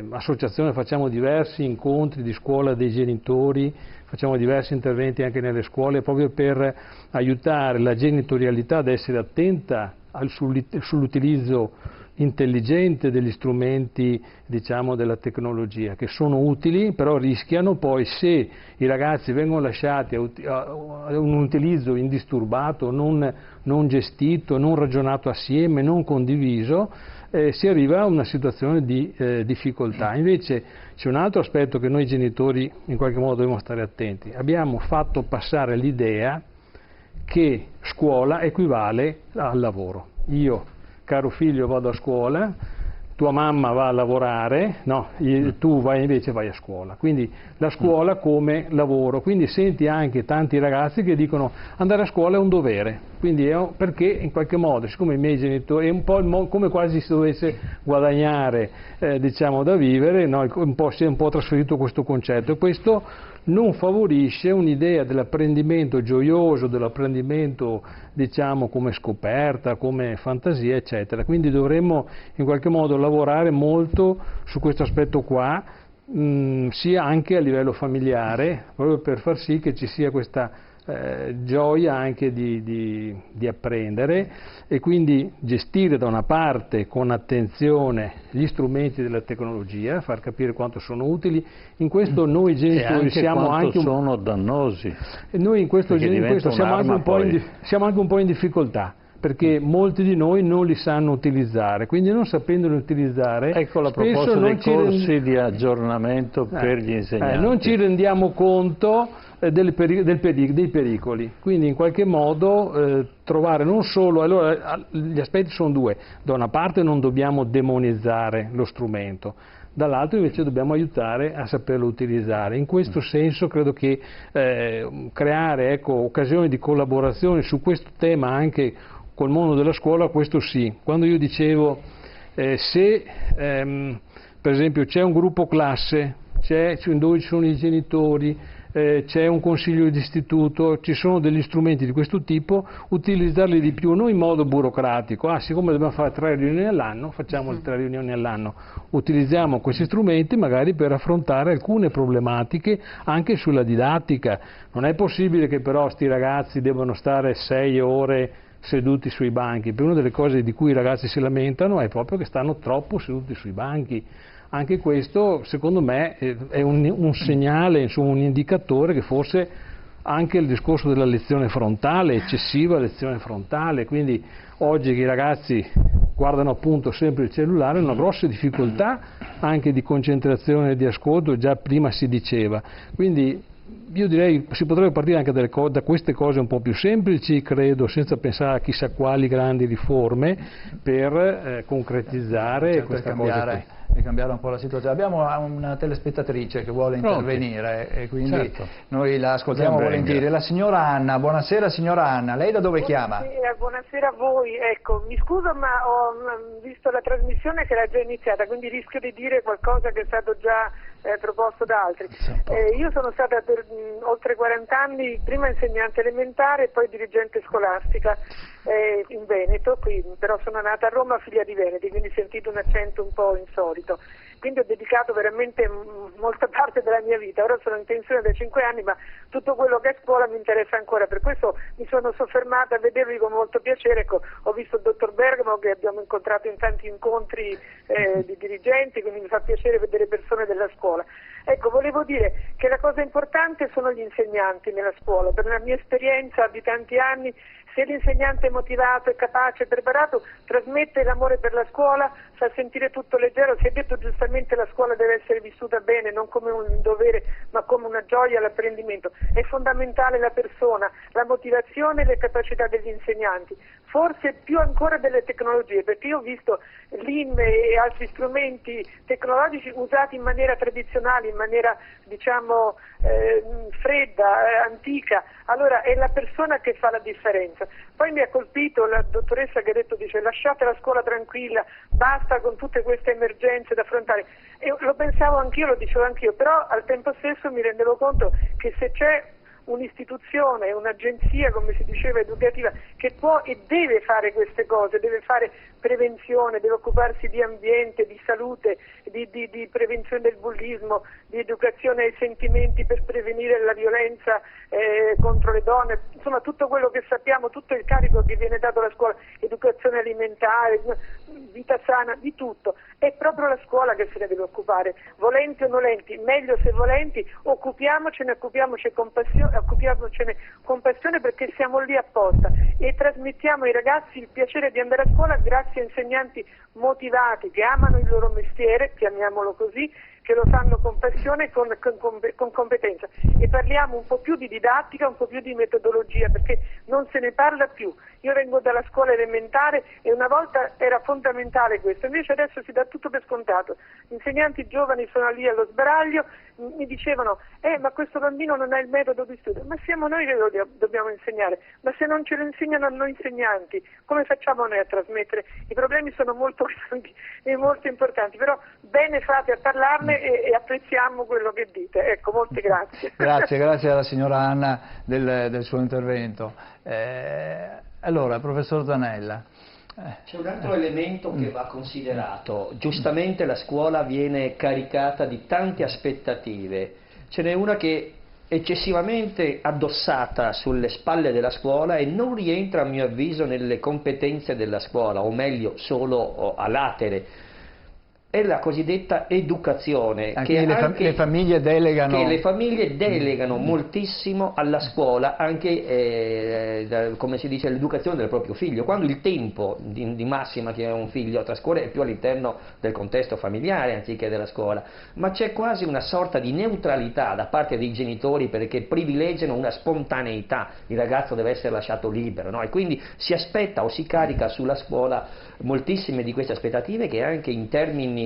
associazione facciamo diversi incontri di scuola dei genitori, facciamo diversi interventi anche nelle scuole proprio per aiutare la genitorialità ad essere attenta sull'utilizzo intelligente degli strumenti, diciamo, della tecnologia, che sono utili, però rischiano poi, se i ragazzi vengono lasciati a un utilizzo indisturbato, non gestito, non ragionato assieme, non condiviso, si arriva a una situazione di difficoltà. Invece c'è un altro aspetto che noi genitori in qualche modo dobbiamo stare attenti. Abbiamo fatto passare l'idea che scuola equivale al lavoro. Io, caro figlio, vado a scuola, tua mamma va a lavorare, no, tu invece vai a scuola. Quindi la scuola come lavoro. Quindi senti anche tanti ragazzi che dicono andare a scuola è un dovere. Quindi perché in qualche modo, siccome i miei genitori, è un po' come quasi si dovesse guadagnare diciamo da vivere, no? Si è un po' trasferito questo concetto, e questo non favorisce un'idea dell'apprendimento gioioso, dell'apprendimento diciamo come scoperta, come fantasia, eccetera. Quindi dovremmo in qualche modo lavorare molto su questo aspetto qua, sia anche a livello familiare, proprio per far sì che ci sia questa gioia anche di apprendere, e quindi gestire da una parte con attenzione gli strumenti della tecnologia, far capire quanto sono utili. In questo noi genitori siamo anche sono dannosi. E noi in questo siamo anche un po' in difficoltà, perché molti di noi non li sanno utilizzare, quindi non sapendoli utilizzare, ecco la proposta dei corsi di aggiornamento per gli insegnanti. Non ci rendiamo conto dei pericoli, quindi in qualche modo trovare non solo, allora gli aspetti sono due: da una parte non dobbiamo demonizzare lo strumento, dall'altro invece dobbiamo aiutare a saperlo utilizzare. In questo senso credo che creare occasioni di collaborazione su questo tema anche col mondo della scuola, questo sì. Quando io dicevo se per esempio c'è un gruppo classe dove ci sono i genitori, c'è un consiglio di istituto, ci sono degli strumenti di questo tipo, utilizzarli di più, non in modo burocratico, siccome dobbiamo fare 3 riunioni all'anno, facciamo le 3 riunioni all'anno, utilizziamo questi strumenti magari per affrontare alcune problematiche anche sulla didattica. Non è possibile che però sti ragazzi debbano stare 6 ore seduti sui banchi, perché una delle cose di cui i ragazzi si lamentano è proprio che stanno troppo seduti sui banchi. Anche questo secondo me è un segnale, insomma, un indicatore che forse anche il discorso della lezione frontale, eccessiva lezione frontale, quindi oggi che i ragazzi guardano appunto sempre il cellulare, hanno grosse difficoltà anche di concentrazione e di ascolto, già prima si diceva. Quindi io direi si potrebbe partire anche da queste cose un po' più semplici, credo, senza pensare a chissà quali grandi riforme, per concretizzare questa cosa qui. E cambiare un po' la situazione. Abbiamo una telespettatrice che vuole intervenire e quindi noi la ascoltiamo volentieri. La signora Anna. Buonasera signora Anna, lei da dove chiama? Buonasera a voi. Ecco, mi scuso ma ho visto la trasmissione che era già iniziata, quindi rischio di dire qualcosa che è stato già proposto da altri. Io sono stata per oltre 40 anni prima insegnante elementare e poi dirigente scolastica in Veneto, qui, però sono nata a Roma, figlia di Veneti, quindi sentite un accento un po' insolito. Quindi ho dedicato veramente molta parte della mia vita. Ora sono in pensione da 5 anni, ma tutto quello che è scuola mi interessa ancora, per questo mi sono soffermata a vedervi con molto piacere. Ecco, ho visto il dottor Bergamo che abbiamo incontrato in tanti incontri di dirigenti, quindi mi fa piacere vedere persone della scuola. Ecco, volevo dire che la cosa importante sono gli insegnanti nella scuola. Per la mia esperienza di tanti anni, se l'insegnante è motivato, è capace, è preparato, trasmette l'amore per la scuola, fa sentire tutto leggero. Si è detto giustamente la scuola deve essere vissuta bene, non come un dovere ma come una gioia all'apprendimento. È fondamentale la persona, la motivazione e le capacità degli insegnanti, forse più ancora delle tecnologie, perché io ho visto l'IM e altri strumenti tecnologici usati in maniera tradizionale, in maniera diciamo fredda, antica. Allora è la persona che fa la differenza. Poi mi ha colpito la dottoressa che ha detto, dice lasciate la scuola tranquilla, basta con tutte queste emergenze da affrontare. E lo pensavo anch'io, lo dicevo anch'io, però al tempo stesso mi rendevo conto che se c'è un'istituzione, un'agenzia, come si diceva, educativa, che può e deve fare queste cose, deve fare prevenzione, deve occuparsi di ambiente, di salute, di prevenzione del bullismo, di educazione ai sentimenti per prevenire la violenza contro le donne, insomma tutto quello che sappiamo, tutto il carico che viene dato alla scuola, educazione alimentare, vita sana, di tutto. È proprio la scuola che se ne deve occupare, volenti o nolenti, meglio se volenti, occupiamocene con passione perché siamo lì apposta e trasmettiamo ai ragazzi il piacere di andare a scuola grazie a insegnanti motivati che amano il loro mestiere, chiamiamolo così, che lo fanno con passione e con competenza. E parliamo un po' più di didattica, un po' più di metodologia, perché non se ne parla più. Io vengo dalla scuola elementare e una volta era fondamentale questo, invece adesso si dà tutto per scontato. Gli insegnanti giovani sono lì allo sbaraglio, mi dicevano ma questo bambino non ha il metodo di studio, ma siamo noi che lo dobbiamo insegnare, ma se non ce lo insegnano a noi insegnanti, come facciamo noi a trasmettere? I problemi sono molto grandi e molto importanti, però bene fate a parlarne e apprezziamo quello che dite. Ecco, molte grazie. Grazie alla signora Anna del suo intervento. Allora, professor Zanella. C'è un altro elemento che va considerato. Giustamente la scuola viene caricata di tante aspettative. Ce n'è una che eccessivamente addossata sulle spalle della scuola e non rientra a mio avviso nelle competenze della scuola, o meglio solo a latere. È la cosiddetta educazione che le famiglie delegano moltissimo alla scuola, anche come si dice, l'educazione del proprio figlio, quando il tempo di massima che un figlio trascorre è più all'interno del contesto familiare anziché della scuola, ma c'è quasi una sorta di neutralità da parte dei genitori perché privilegiano una spontaneità, il ragazzo deve essere lasciato libero, no? E quindi si aspetta o si carica sulla scuola moltissime di queste aspettative che anche in termini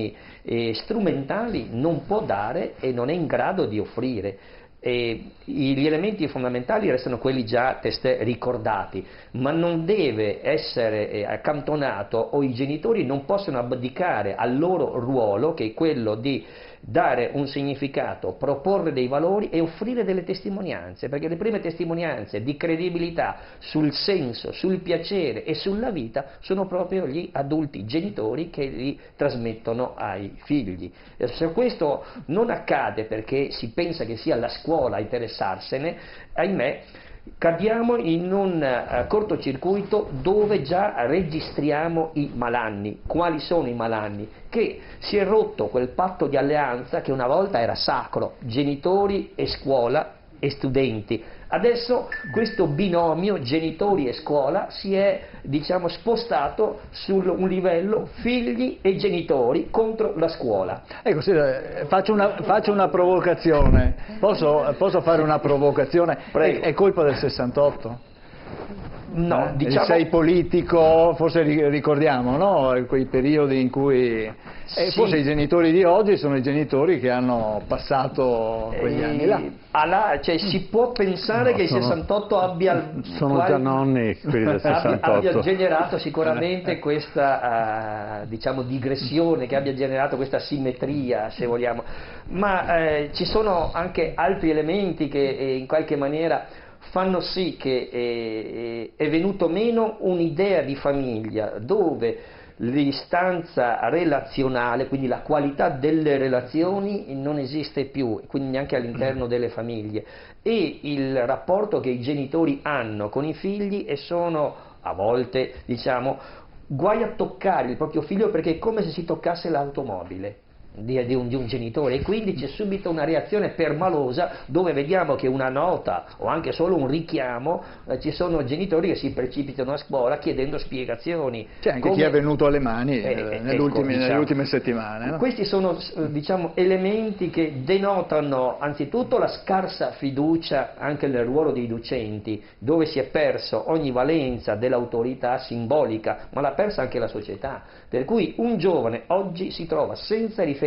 strumentali non può dare e non è in grado di offrire. Gli elementi fondamentali restano quelli già testé ricordati, ma non deve essere accantonato, o i genitori non possono abdicare al loro ruolo, che è quello di dare un significato, proporre dei valori e offrire delle testimonianze, perché le prime testimonianze di credibilità sul senso, sul piacere e sulla vita sono proprio gli adulti genitori che li trasmettono ai figli. Se questo non accade perché si pensa che sia la scuola a interessarsene, ahimè, cadiamo in un cortocircuito dove già registriamo i malanni. Quali sono i malanni? Che si è rotto quel patto di alleanza che una volta era sacro, genitori e scuola e studenti. Adesso questo binomio genitori e scuola si è, diciamo, spostato su un livello figli e genitori contro la scuola. Ecco, faccio una provocazione. Posso fare una provocazione? È colpa del 68? No, diciamo... Sei politico, forse ricordiamo, no? Quei periodi in cui sì. Forse i genitori di oggi sono i genitori che hanno passato quegli anni là. Cioè, si può pensare che il 68 abbia già nonni quelli del 68. abbia generato sicuramente questa diciamo digressione, che abbia generato questa simmetria, se vogliamo, ma ci sono anche altri elementi che in qualche maniera fanno sì che è venuto meno un'idea di famiglia dove l'istanza relazionale, quindi la qualità delle relazioni, non esiste più, quindi neanche all'interno delle famiglie, e il rapporto che i genitori hanno con i figli e sono a volte, diciamo, guai a toccare il proprio figlio perché è come se si toccasse l'automobile di un genitore, e quindi c'è subito una reazione permalosa dove vediamo che una nota o anche solo un richiamo, ci sono genitori che si precipitano a scuola chiedendo spiegazioni. C'è anche chi è venuto alle mani nelle ultime settimane, no? Questi sono diciamo elementi che denotano anzitutto la scarsa fiducia anche nel ruolo dei docenti, dove si è perso ogni valenza dell'autorità simbolica, ma l'ha persa anche la società, per cui un giovane oggi si trova senza riferimenti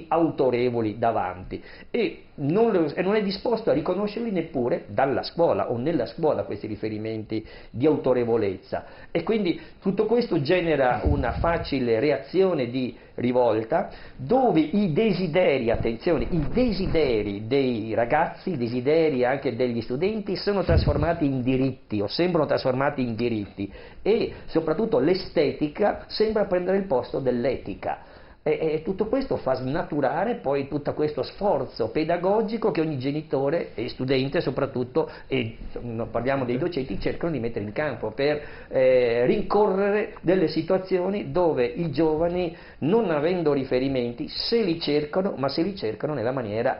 autorevoli davanti e non è disposto a riconoscerli neppure dalla scuola o nella scuola, questi riferimenti di autorevolezza, e quindi tutto questo genera una facile reazione di rivolta dove i desideri, attenzione, i desideri dei ragazzi, i desideri anche degli studenti sono trasformati in diritti o sembrano trasformati in diritti, e soprattutto l'estetica sembra prendere il posto dell'etica. E tutto questo fa snaturare poi tutto questo sforzo pedagogico che ogni genitore e studente soprattutto, e non parliamo dei docenti, cercano di mettere in campo per rincorrere delle situazioni dove i giovani, non avendo riferimenti, se li cercano, ma se li cercano nella maniera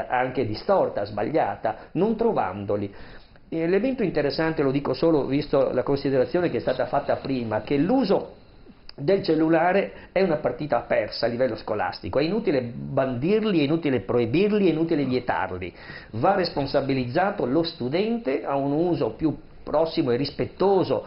anche distorta, sbagliata, non trovandoli. L'elemento interessante, lo dico solo visto la considerazione che è stata fatta prima, che l'uso del cellulare è una partita persa a livello scolastico, è inutile bandirli, è inutile proibirli, è inutile vietarli, va responsabilizzato lo studente a un uso più prossimo e rispettoso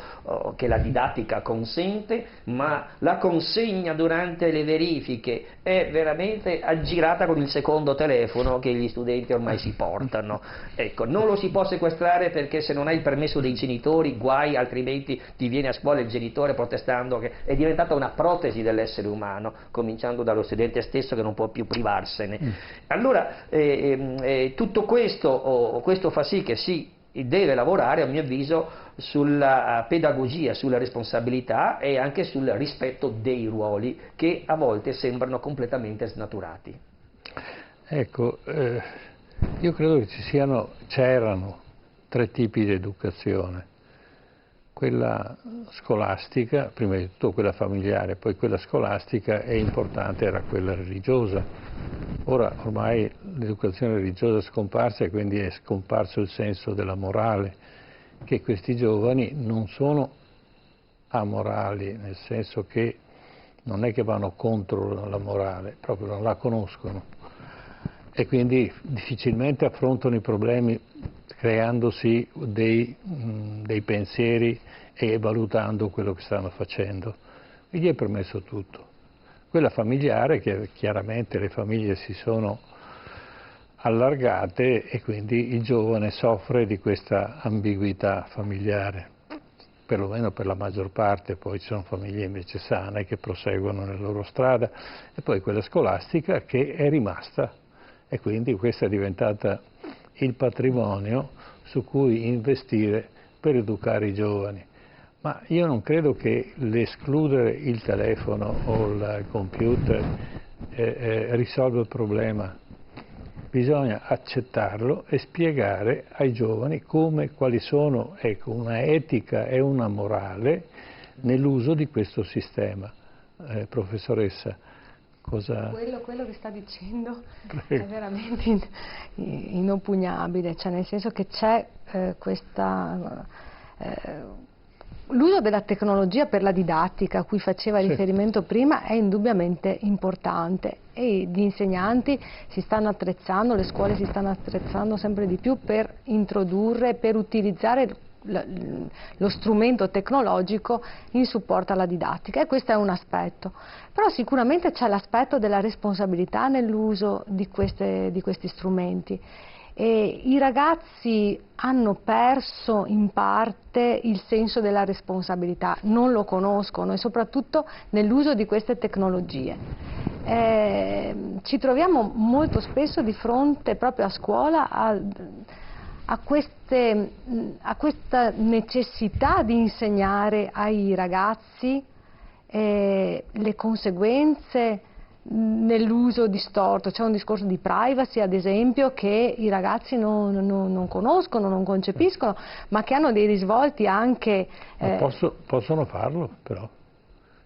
che la didattica consente, ma la consegna durante le verifiche è veramente aggirata con il secondo telefono che gli studenti ormai si portano. Ecco, non lo si può sequestrare perché se non hai il permesso dei genitori, guai, altrimenti ti viene a scuola il genitore protestando, che è diventata una protesi dell'essere umano, cominciando dallo studente stesso che non può più privarsene. Allora, tutto questo fa sì che deve lavorare, a mio avviso, sulla pedagogia, sulla responsabilità e anche sul rispetto dei ruoli che a volte sembrano completamente snaturati. Ecco, Io credo che c'erano 3 tipi di educazione. Quella scolastica, prima di tutto quella familiare, poi quella scolastica, e importante era quella religiosa. Ora ormai l'educazione religiosa è scomparsa e quindi è scomparso il senso della morale, che questi giovani non sono amorali, nel senso che non è che vanno contro la morale, proprio non la conoscono e quindi difficilmente affrontano i problemi creandosi dei pensieri e valutando quello che stanno facendo. Quindi è permesso tutto. Quella familiare, che chiaramente le famiglie si sono allargate e quindi il giovane soffre di questa ambiguità familiare, perlomeno per la maggior parte. Poi ci sono famiglie invece sane che proseguono nella loro strada, e poi quella scolastica che è rimasta, e quindi questa è diventata il patrimonio su cui investire per educare i giovani. Ma io non credo che l'escludere il telefono o il computer risolva il problema. Bisogna accettarlo e spiegare ai giovani quali sono, ecco, una etica e una morale nell'uso di questo sistema. Professoressa, cosa... Quello che sta dicendo è veramente inoppugnabile, cioè nel senso che c'è questa... L'uso della tecnologia per la didattica a cui faceva riferimento prima è indubbiamente importante, e gli insegnanti si stanno attrezzando, le scuole si stanno attrezzando sempre di più per introdurre, per utilizzare lo strumento tecnologico in supporto alla didattica, e questo è un aspetto. Però sicuramente c'è l'aspetto della responsabilità nell'uso di questi strumenti. E i ragazzi hanno perso in parte il senso della responsabilità, non lo conoscono, e soprattutto nell'uso di queste tecnologie. Ci troviamo molto spesso di fronte proprio a scuola a questa necessità di insegnare ai ragazzi le conseguenze nell'uso distorto. C'è un discorso di privacy, ad esempio, che i ragazzi non conoscono, non concepiscono, ma che hanno dei risvolti anche... Possono farlo, però.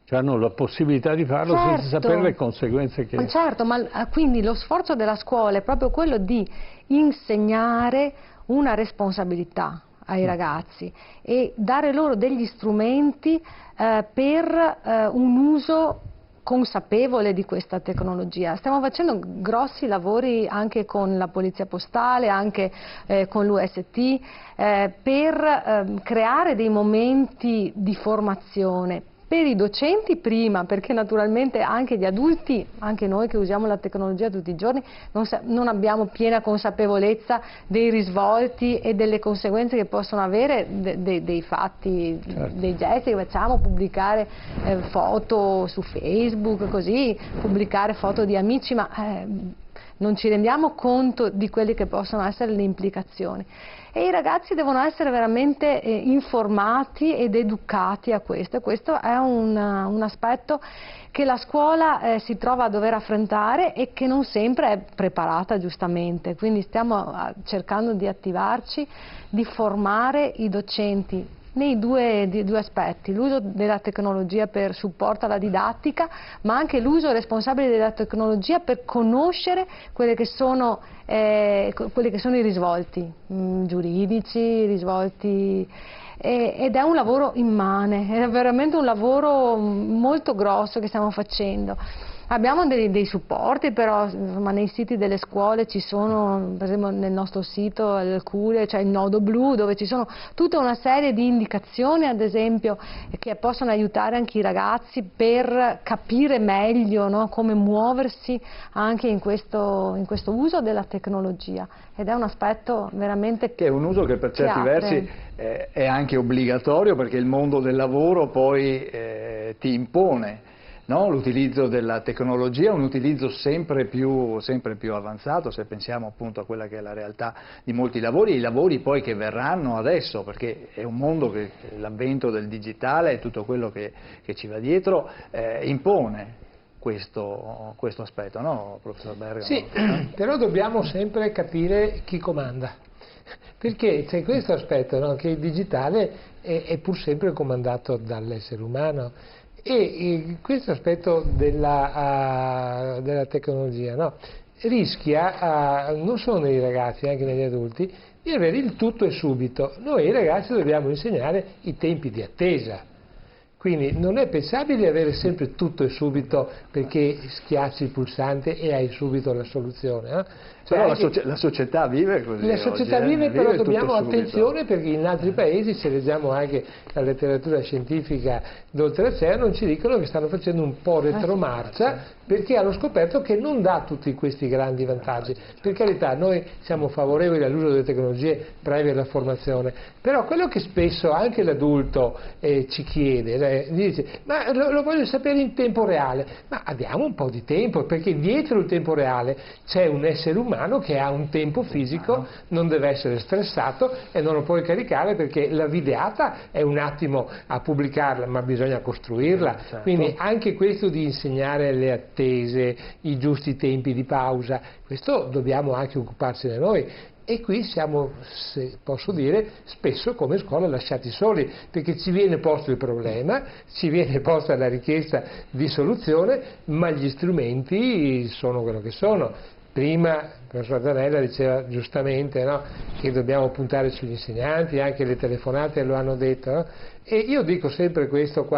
Cioè hanno la possibilità di farlo, certo, senza sapere le conseguenze che... Certo, ma quindi lo sforzo della scuola è proprio quello di insegnare una responsabilità ai ragazzi e dare loro degli strumenti per un uso consapevole di questa tecnologia. Stiamo facendo grossi lavori anche con la Polizia Postale, anche con l'UST, per creare dei momenti di formazione per i docenti prima, perché naturalmente anche gli adulti, anche noi che usiamo la tecnologia tutti i giorni, non abbiamo piena consapevolezza dei risvolti e delle conseguenze che possono avere dei fatti, certo, dei gesti che facciamo, pubblicare foto su Facebook, così, pubblicare foto di amici, ma non ci rendiamo conto di quelle che possono essere le implicazioni. E i ragazzi devono essere veramente informati ed educati a questo, e questo è un aspetto che la scuola si trova a dover affrontare e che non sempre è preparata giustamente, quindi stiamo cercando di attivarci, di formare i docenti nei due aspetti, l'uso della tecnologia per supporto alla didattica, ma anche l'uso responsabile della tecnologia per conoscere quelli che sono i risvolti giuridici, i risvolti, ed è un lavoro immane, è veramente un lavoro molto grosso che stiamo facendo. Abbiamo dei supporti, però insomma, nei siti delle scuole ci sono, per esempio nel nostro sito il CULE, c'è il nodo blu, dove ci sono tutta una serie di indicazioni, ad esempio, che possono aiutare anche i ragazzi per capire meglio, no, come muoversi anche in questo uso della tecnologia, ed è un aspetto veramente... Che è un uso che per certi versi è anche obbligatorio, perché il mondo del lavoro poi ti impone, no? L'utilizzo della tecnologia, un utilizzo sempre più avanzato, se pensiamo appunto a quella che è la realtà di molti lavori, e i lavori poi che verranno adesso, perché è un mondo che l'avvento del digitale e tutto quello che ci va dietro impone. questo aspetto, no, professor Bergamo? Sì, però dobbiamo sempre capire chi comanda, perché c'è questo aspetto, no, che il digitale è pur sempre comandato dall'essere umano, e questo aspetto della tecnologia, no, rischia, non solo nei ragazzi, anche negli adulti, di avere il tutto e subito. Noi ai ragazzi dobbiamo insegnare i tempi di attesa. Quindi non è pensabile avere sempre tutto e subito, perché schiacci il pulsante e hai subito la soluzione. No? Cioè però anche la società vive così. La società oggi, vive, però dobbiamo subito. attenzione, perché in altri paesi, se leggiamo anche la letteratura scientifica d'oltreoceano, ci dicono che stanno facendo un po' retromarcia, perché hanno scoperto che non dà tutti questi grandi vantaggi. Per carità, noi siamo favorevoli all'uso delle tecnologie previa la formazione, però quello che spesso anche l'adulto ci chiede, dice: ma lo voglio sapere in tempo reale. Ma abbiamo un po' di tempo, perché dietro il tempo reale c'è un essere umano che ha un tempo fisico, non deve essere stressato e non lo puoi caricare, perché la videata è un attimo a pubblicarla, ma bisogna costruirla. Certo. Quindi anche questo di insegnare le attese, i giusti tempi di pausa, questo dobbiamo anche occuparsene noi. E qui siamo, se posso dire, spesso come scuola lasciati soli, perché ci viene posto il problema, ci viene posta la richiesta di soluzione, ma gli strumenti sono quello che sono. Prima il professor Danella diceva giustamente, no, che dobbiamo puntare sugli insegnanti, anche le telefonate lo hanno detto, no? E io dico sempre questo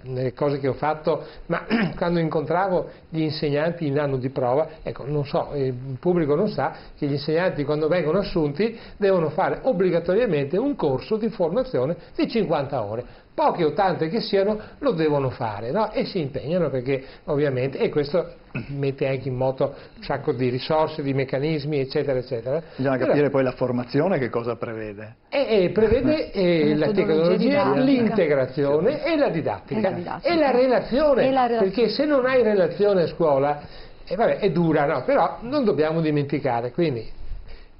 nelle cose che ho fatto, ma quando incontravo gli insegnanti in anno di prova, ecco, non so, il pubblico non sa che gli insegnanti, quando vengono assunti, devono fare obbligatoriamente un corso di formazione di 50 ore. Poche o tante che siano, lo devono fare, no? E si impegnano, perché ovviamente, e questo mette anche in moto un sacco di risorse, di meccanismi, eccetera, eccetera. Bisogna capire poi la formazione che cosa prevede. Prevede la tecnologia, l'integrazione e la didattica. E la relazione, perché se non hai relazione a scuola, è dura, no? Però non dobbiamo dimenticare, quindi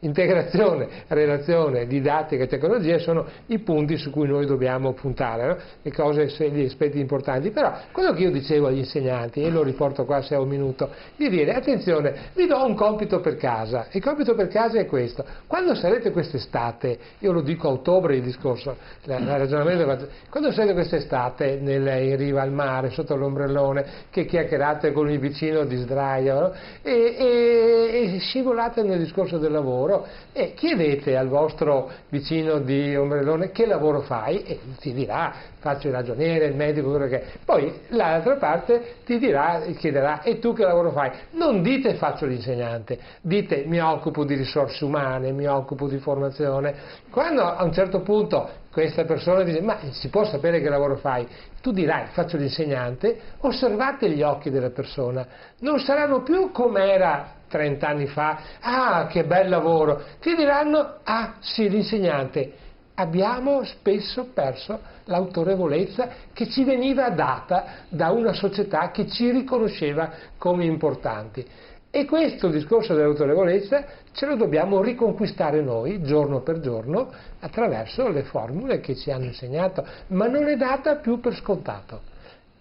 integrazione, relazione, didattica e tecnologia sono i punti su cui noi dobbiamo puntare, no? Le cose, gli aspetti importanti. Però quello che io dicevo agli insegnanti, e lo riporto qua se ho un minuto, di dire: attenzione, vi do un compito per casa. Il compito per casa è questo: quando sarete quest'estate, io lo dico a ottobre il discorso, il ragionamento, quando sarete quest'estate in riva al mare, sotto l'ombrellone, che chiacchierate con il vicino di sdraio, no? e scivolate nel discorso del lavoro, e chiedete al vostro vicino di ombrellone: che lavoro fai? E ti dirà: faccio il ragioniere, il medico, quello che è. Poi l'altra parte ti chiederà: e tu che lavoro fai? Non dite faccio l'insegnante, dite mi occupo di risorse umane, mi occupo di formazione. Quando a un certo punto questa persona dice: ma si può sapere che lavoro fai? Tu dirai: faccio l'insegnante. Osservate gli occhi della persona, non saranno più come era 30 anni fa: ah, che bel lavoro. Ti diranno: ah sì, l'insegnante. Abbiamo spesso perso l'autorevolezza che ci veniva data da una società che ci riconosceva come importanti. E questo discorso dell'autorevolezza ce lo dobbiamo riconquistare noi, giorno per giorno, attraverso le formule che ci hanno insegnato, ma non è data più per scontato.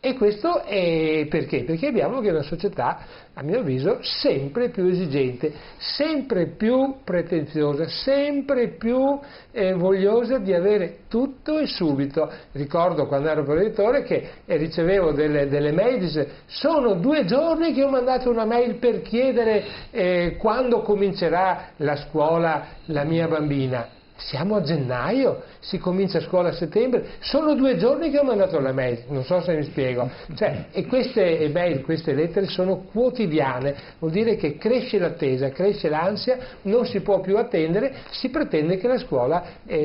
E questo è perché? Perché abbiamo che una società, a mio avviso, sempre più esigente, sempre più pretenziosa, sempre più vogliosa di avere tutto e subito. Ricordo quando ero prorettore che ricevevo delle mail, dice: sono 2 giorni che ho mandato una mail per chiedere quando comincerà la scuola la mia bambina. Siamo a gennaio, si comincia a scuola a settembre, sono 2 giorni che ho mandato la mail, non so se mi spiego. E queste mail, queste lettere sono quotidiane, vuol dire che cresce l'attesa, cresce l'ansia, non si può più attendere, si pretende che la scuola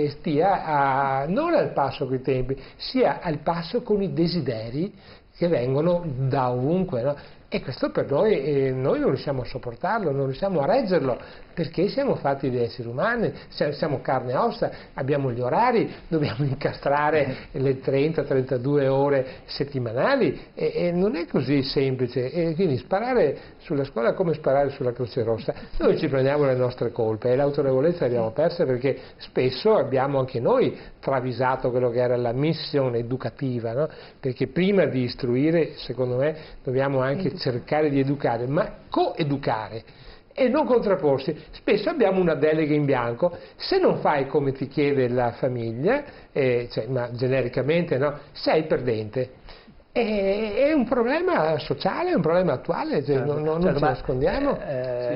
stia non al passo con i tempi, sia al passo con i desideri che vengono da ovunque, no? E questo per noi non riusciamo a sopportarlo, non riusciamo a reggerlo, perché siamo fatti di esseri umani, siamo carne e ossa, abbiamo gli orari, dobbiamo incastrare le 30-32 ore settimanali e non è così semplice. E quindi sparare sulla scuola è come sparare sulla Croce Rossa. Noi ci prendiamo le nostre colpe e l'autorevolezza l'abbiamo persa, perché spesso abbiamo anche noi travisato quello che era la missione educativa, no? Perché prima di istruire, secondo me, dobbiamo anche cercare di educare, ma coeducare e non contrapporsi. Spesso abbiamo una delega in bianco: se non fai come ti chiede la famiglia, ma genericamente, no, sei perdente. È un problema sociale, è un problema attuale, non ci nascondiamo.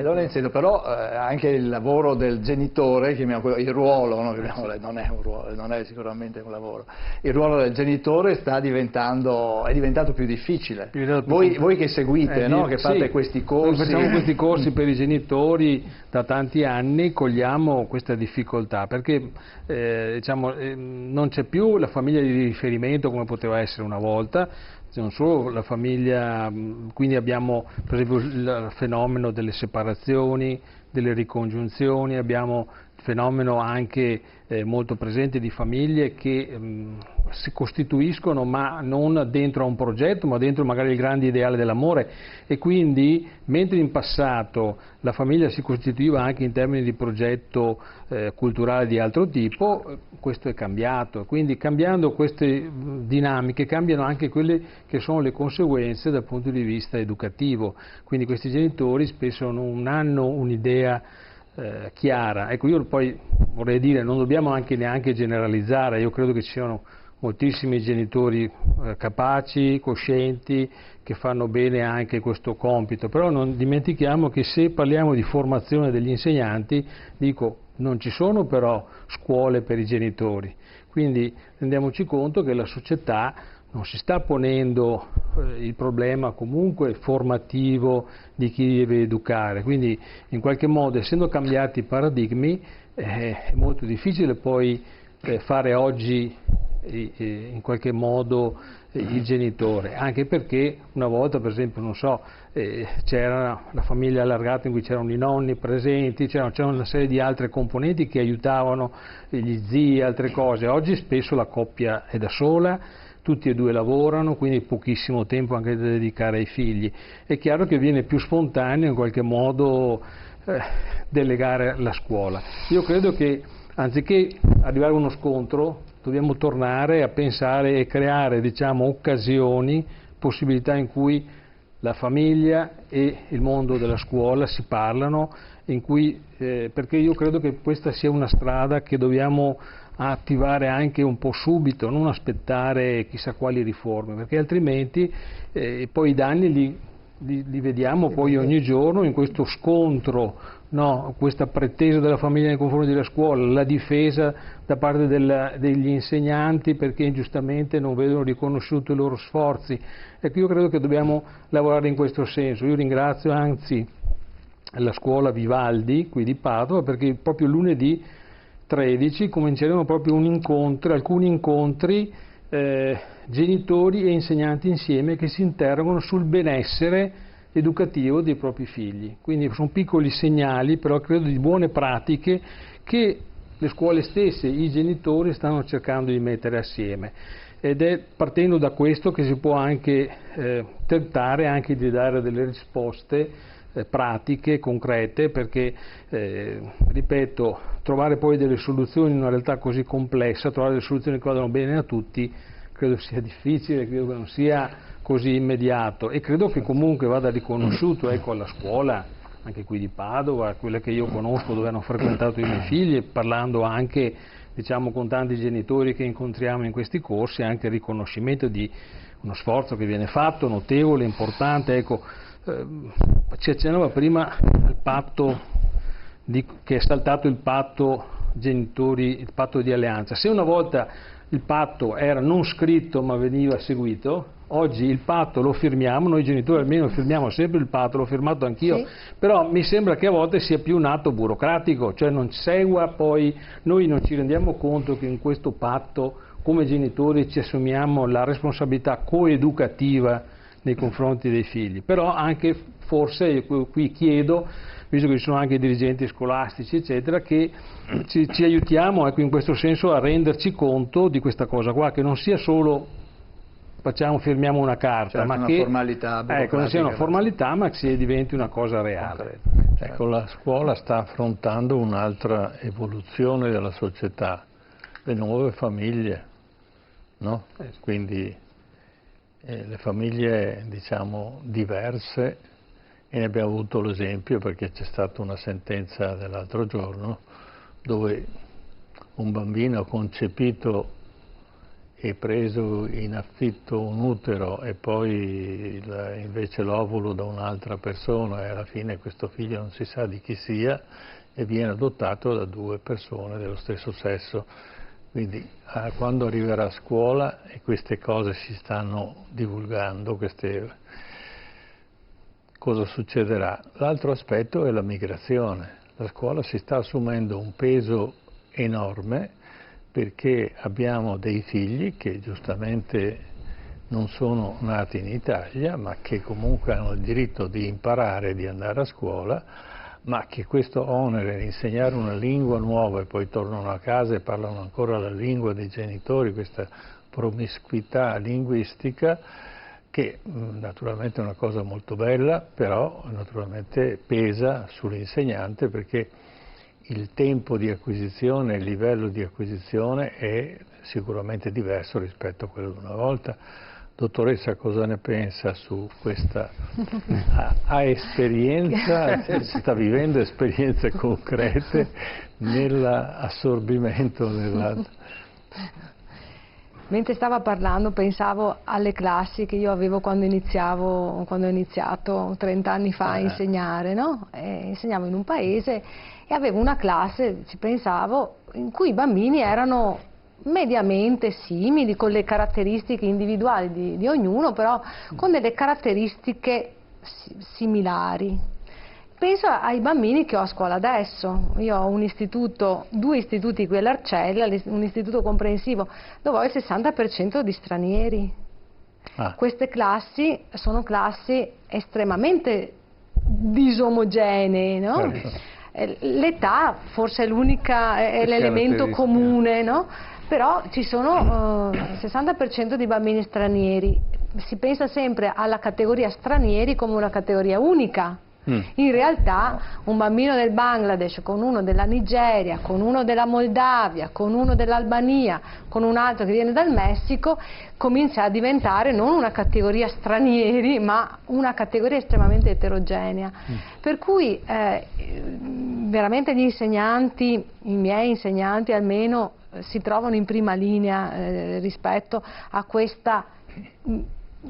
Lorenzo, però anche il lavoro del genitore, il ruolo, no? Non è un ruolo, non è sicuramente un lavoro, il ruolo del genitore è diventato più difficile. Voi che seguite, no? Che fate questi corsi. Noi facciamo questi corsi per i genitori da tanti anni, cogliamo questa difficoltà, perché non c'è più la famiglia di riferimento come poteva essere una volta. Non solo la famiglia, quindi abbiamo per esempio il fenomeno delle separazioni, delle ricongiunzioni, abbiamo il fenomeno anche molto presente di famiglie che si costituiscono ma non dentro a un progetto, ma dentro magari il grande ideale dell'amore, e quindi mentre in passato la famiglia si costituiva anche in termini di progetto culturale di altro tipo, questo è cambiato. Quindi cambiando queste dinamiche cambiano anche quelle che sono le conseguenze dal punto di vista educativo. Quindi questi genitori spesso non hanno un'idea chiara. Ecco, io poi vorrei dire, non dobbiamo neanche generalizzare, io credo che ci siano moltissimi genitori capaci, coscienti, che fanno bene anche questo compito, però non dimentichiamo che se parliamo di formazione degli insegnanti, non ci sono però scuole per i genitori, quindi rendiamoci conto che la società non si sta ponendo il problema comunque formativo di chi deve educare, quindi in qualche modo, essendo cambiati i paradigmi, è molto difficile poi fare oggi in qualche modo il genitore, anche perché una volta, per esempio, non so, c'era la famiglia allargata in cui c'erano i nonni presenti, c'era una serie di altre componenti che aiutavano gli zii, altre cose. Oggi spesso la coppia è da sola, tutti e due lavorano, quindi pochissimo tempo anche da dedicare ai figli. È chiaro che viene più spontaneo in qualche modo delegare la scuola. Io credo che anziché arrivare a uno scontro dobbiamo tornare a pensare e creare, occasioni, possibilità in cui la famiglia e il mondo della scuola si parlano, perché io credo che questa sia una strada che dobbiamo attivare anche un po' subito, non aspettare chissà quali riforme, perché altrimenti poi i danni li vediamo poi ogni giorno in questo scontro, no? Questa pretesa della famiglia nei confronti della scuola, la difesa da parte degli insegnanti perché ingiustamente non vedono riconosciuti i loro sforzi. Ecco, io credo che dobbiamo lavorare in questo senso. Io ringrazio anzi la scuola Vivaldi qui di Padova, perché proprio lunedì 13 cominceremo proprio alcuni incontri genitori e insegnanti insieme che si interrogano sul benessere educativo dei propri figli. Quindi sono piccoli segnali, però credo di buone pratiche che le scuole stesse, i genitori stanno cercando di mettere assieme. Ed è partendo da questo che si può anche tentare anche di dare delle risposte pratiche, concrete, perché ripeto, trovare poi delle soluzioni in una realtà così complessa, trovare delle soluzioni che vadano bene a tutti, credo sia difficile, credo che non sia così immediato, e credo che comunque vada riconosciuto, alla scuola anche qui di Padova, quella che io conosco, dove hanno frequentato i miei figli, e parlando anche con tanti genitori che incontriamo in questi corsi, anche il riconoscimento di uno sforzo che viene fatto, notevole, importante. Ci accennava prima al patto che è saltato il patto genitori, il patto di alleanza. Se una volta il patto era non scritto ma veniva seguito, oggi il patto lo firmiamo, noi genitori almeno firmiamo sempre il patto, l'ho firmato anch'io, sì. Però mi sembra che a volte sia più un atto burocratico, cioè non segua poi, noi non ci rendiamo conto che in questo patto come genitori ci assumiamo la responsabilità coeducativa nei confronti dei figli, però anche forse, io qui chiedo, visto che ci sono anche dirigenti scolastici eccetera, che ci aiutiamo, ecco, in questo senso a renderci conto di questa cosa qua, che non sia solo firmiamo una carta, certo, ma una che formalità non sia una formalità, ma che diventi una cosa reale. Ecco, la scuola sta affrontando un'altra evoluzione della società, le nuove famiglie, no? Quindi le famiglie, diciamo, diverse, e ne abbiamo avuto l'esempio perché c'è stata una sentenza dell'altro giorno dove un bambino concepito e preso in affitto un utero e poi invece l'ovulo da un'altra persona, e alla fine questo figlio non si sa di chi sia e viene adottato da due persone dello stesso sesso. Quindi quando arriverà a scuola e queste cose si stanno divulgando, cosa succederà? L'altro aspetto è la migrazione. La scuola si sta assumendo un peso enorme perché abbiamo dei figli che giustamente non sono nati in Italia, ma che comunque hanno il diritto di imparare, di andare a scuola, ma che questo onere di insegnare una lingua nuova e poi tornano a casa e parlano ancora la lingua dei genitori, questa promiscuità linguistica, che naturalmente è una cosa molto bella, però naturalmente pesa sull'insegnante, perché il tempo di acquisizione, il livello di acquisizione è sicuramente diverso rispetto a quello di una volta. Dottoressa, cosa ne pensa su questa? Ha esperienza, sta vivendo esperienze concrete nell'assorbimento della... Mentre stava parlando pensavo alle classi che io avevo quando ho iniziato 30 anni fa a insegnare, no? Insegnavo in un paese e avevo una classe, ci pensavo, in cui i bambini erano mediamente simili, con le caratteristiche individuali di ognuno, però con delle caratteristiche similari. Penso ai bambini che ho a scuola adesso. Io ho un istituto, 2 istituti qui all'Arcella, un istituto comprensivo dove ho il 60% di stranieri. Queste classi sono classi estremamente disomogenee, no? L'età forse è l'elemento comune, no? Però ci sono 60% di bambini stranieri. Si pensa sempre alla categoria stranieri come una categoria unica. In realtà un bambino del Bangladesh con uno della Nigeria, con uno della Moldavia, con uno dell'Albania, con un altro che viene dal Messico, comincia a diventare non una categoria stranieri, ma una categoria estremamente eterogenea. Per cui veramente gli insegnanti, i miei insegnanti almeno, si trovano in prima linea rispetto a questa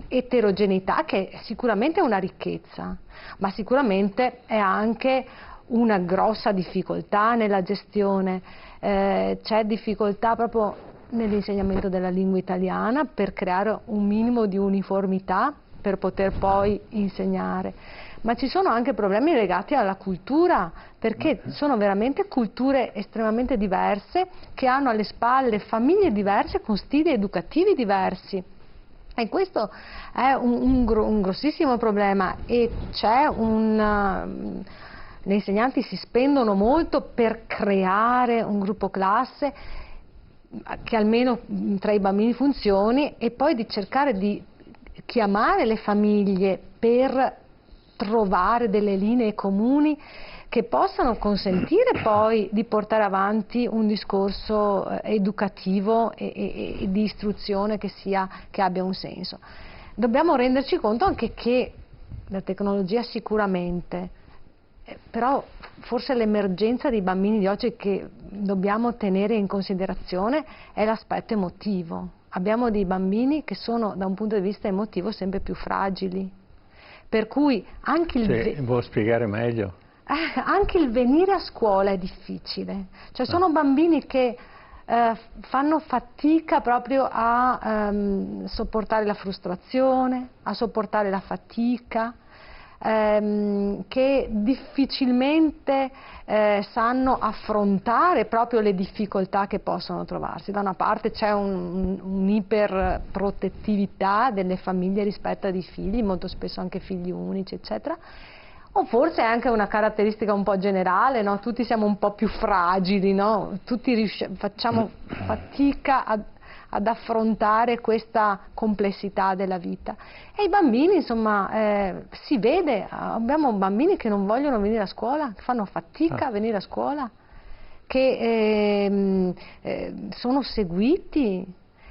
eterogeneità, che sicuramente è una ricchezza, ma sicuramente è anche una grossa difficoltà nella gestione. C'è difficoltà proprio nell'insegnamento della lingua italiana per creare un minimo di uniformità per poter poi insegnare, ma ci sono anche problemi legati alla cultura, perché sono veramente culture estremamente diverse che hanno alle spalle famiglie diverse con stili educativi diversi. E questo è un grossissimo problema, e gli insegnanti si spendono molto per creare un gruppo classe che almeno tra i bambini funzioni, e poi di cercare di chiamare le famiglie per trovare delle linee comuni che possano consentire poi di portare avanti un discorso educativo e di istruzione che abbia un senso. Dobbiamo renderci conto anche che la tecnologia sicuramente, però forse l'emergenza dei bambini di oggi che dobbiamo tenere in considerazione è l'aspetto emotivo. Abbiamo dei bambini che sono da un punto di vista emotivo sempre più fragili, per cui anche vuoi spiegare meglio? Anche il venire a scuola è difficile, cioè sono bambini che fanno fatica proprio a sopportare la frustrazione, a sopportare la fatica, che difficilmente sanno affrontare proprio le difficoltà che possono trovarsi. Da una parte c'è un'iperprotettività delle famiglie rispetto ai figli, molto spesso anche figli unici, eccetera. O forse è anche una caratteristica un po' generale, no? Tutti siamo un po' più fragili, no? Tutti facciamo fatica ad affrontare questa complessità della vita. E i bambini, insomma, si vede, abbiamo bambini che non vogliono venire a scuola, che fanno fatica a venire a scuola, che sono seguiti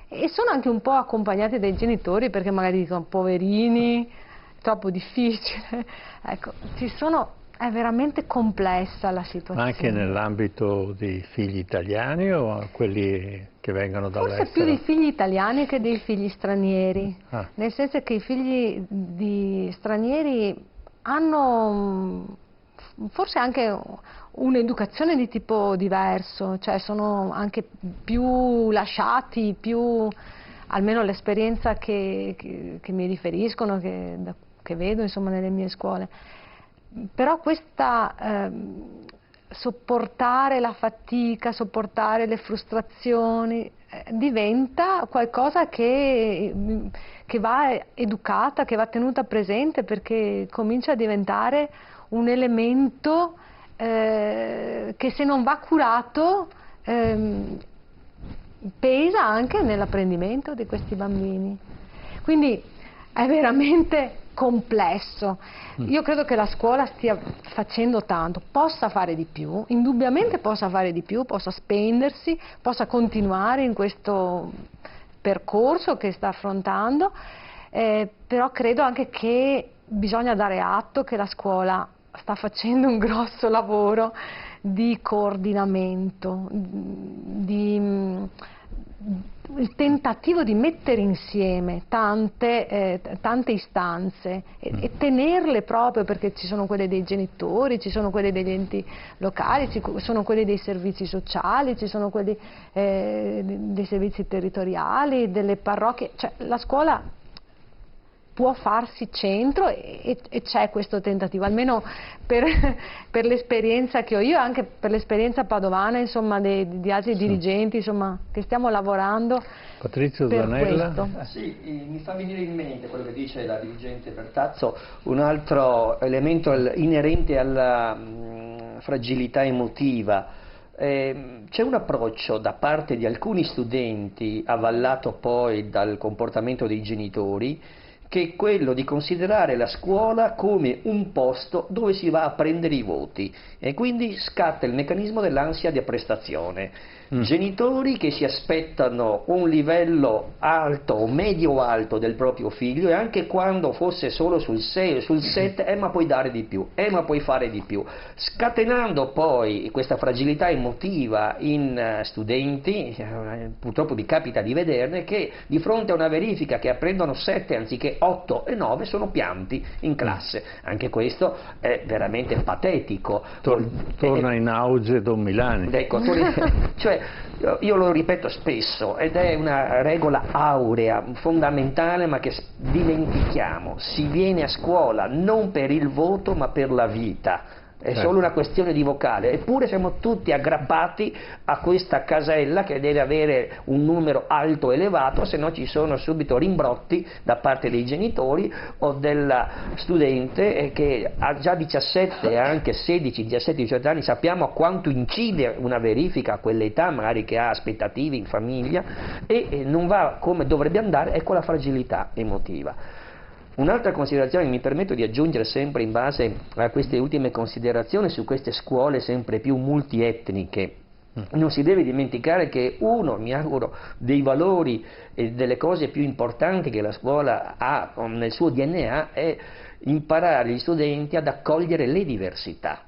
e sono anche un po' accompagnati dai genitori, perché magari dicono poverini, troppo difficile. Ecco, è veramente complessa la situazione. Ma anche nell'ambito dei figli italiani o quelli che vengono dall'estero? Forse più dei figli italiani che dei figli stranieri, nel senso che i figli di stranieri hanno forse anche un'educazione di tipo diverso, cioè sono anche più lasciati, almeno l'esperienza che mi riferiscono, che vedo insomma nelle mie scuole. Però sopportare la fatica, sopportare le frustrazioni diventa qualcosa che va educata, che va tenuta presente, perché comincia a diventare un elemento che, se non va curato, pesa anche nell'apprendimento di questi bambini. Quindi è veramente complesso. Io credo che la scuola stia facendo tanto, possa fare di più, indubbiamente possa fare di più, possa spendersi, possa continuare in questo percorso che sta affrontando, però credo anche che bisogna dare atto che la scuola sta facendo un grosso lavoro di coordinamento, il tentativo di mettere insieme tante istanze e tenerle proprio, perché ci sono quelle dei genitori, ci sono quelle degli enti locali, ci sono quelle dei servizi sociali, ci sono quelli dei servizi territoriali, delle parrocchie, cioè la scuola può farsi centro e c'è questo tentativo, almeno per l'esperienza che ho io, anche per l'esperienza padovana, insomma, di altri dirigenti, insomma, che stiamo lavorando. Patrizio per Zanella. questo. Sì, mi fa venire in mente quello che dice la dirigente Bertazzo, un altro elemento inerente alla fragilità emotiva. C'è un approccio da parte di alcuni studenti, avallato poi dal comportamento dei genitori, che è quello di considerare la scuola come un posto dove si va a prendere i voti, e quindi scatta il meccanismo dell'ansia di prestazione. Genitori che si aspettano un livello alto o medio-alto del proprio figlio, e anche quando fosse solo sul 6 o sul 7, ma puoi dare di più, ma puoi fare di più, scatenando poi questa fragilità emotiva in studenti. Purtroppo mi capita di vederne che di fronte a una verifica che apprendono 7 anziché 8 e 9 sono pianti in classe. Anche questo è veramente patetico. Torna in auge Don Milani. Ecco, cioè, io lo ripeto spesso, ed è una regola aurea, fondamentale, ma che dimentichiamo: si viene a scuola non per il voto ma per la vita. È solo una questione di vocale, eppure siamo tutti aggrappati a questa casella che deve avere un numero alto elevato, se no ci sono subito rimbrotti da parte dei genitori o del studente che ha già 17 e anche 16, 17, 18 anni. Sappiamo quanto incide una verifica a quell'età, magari che ha aspettative in famiglia, e non va come dovrebbe andare, ecco la fragilità emotiva. Un'altra considerazione che mi permetto di aggiungere, sempre in base a queste ultime considerazioni su queste scuole sempre più multietniche: non si deve dimenticare che uno, mi auguro, dei valori e delle cose più importanti che la scuola ha nel suo DNA è imparare gli studenti ad accogliere le diversità.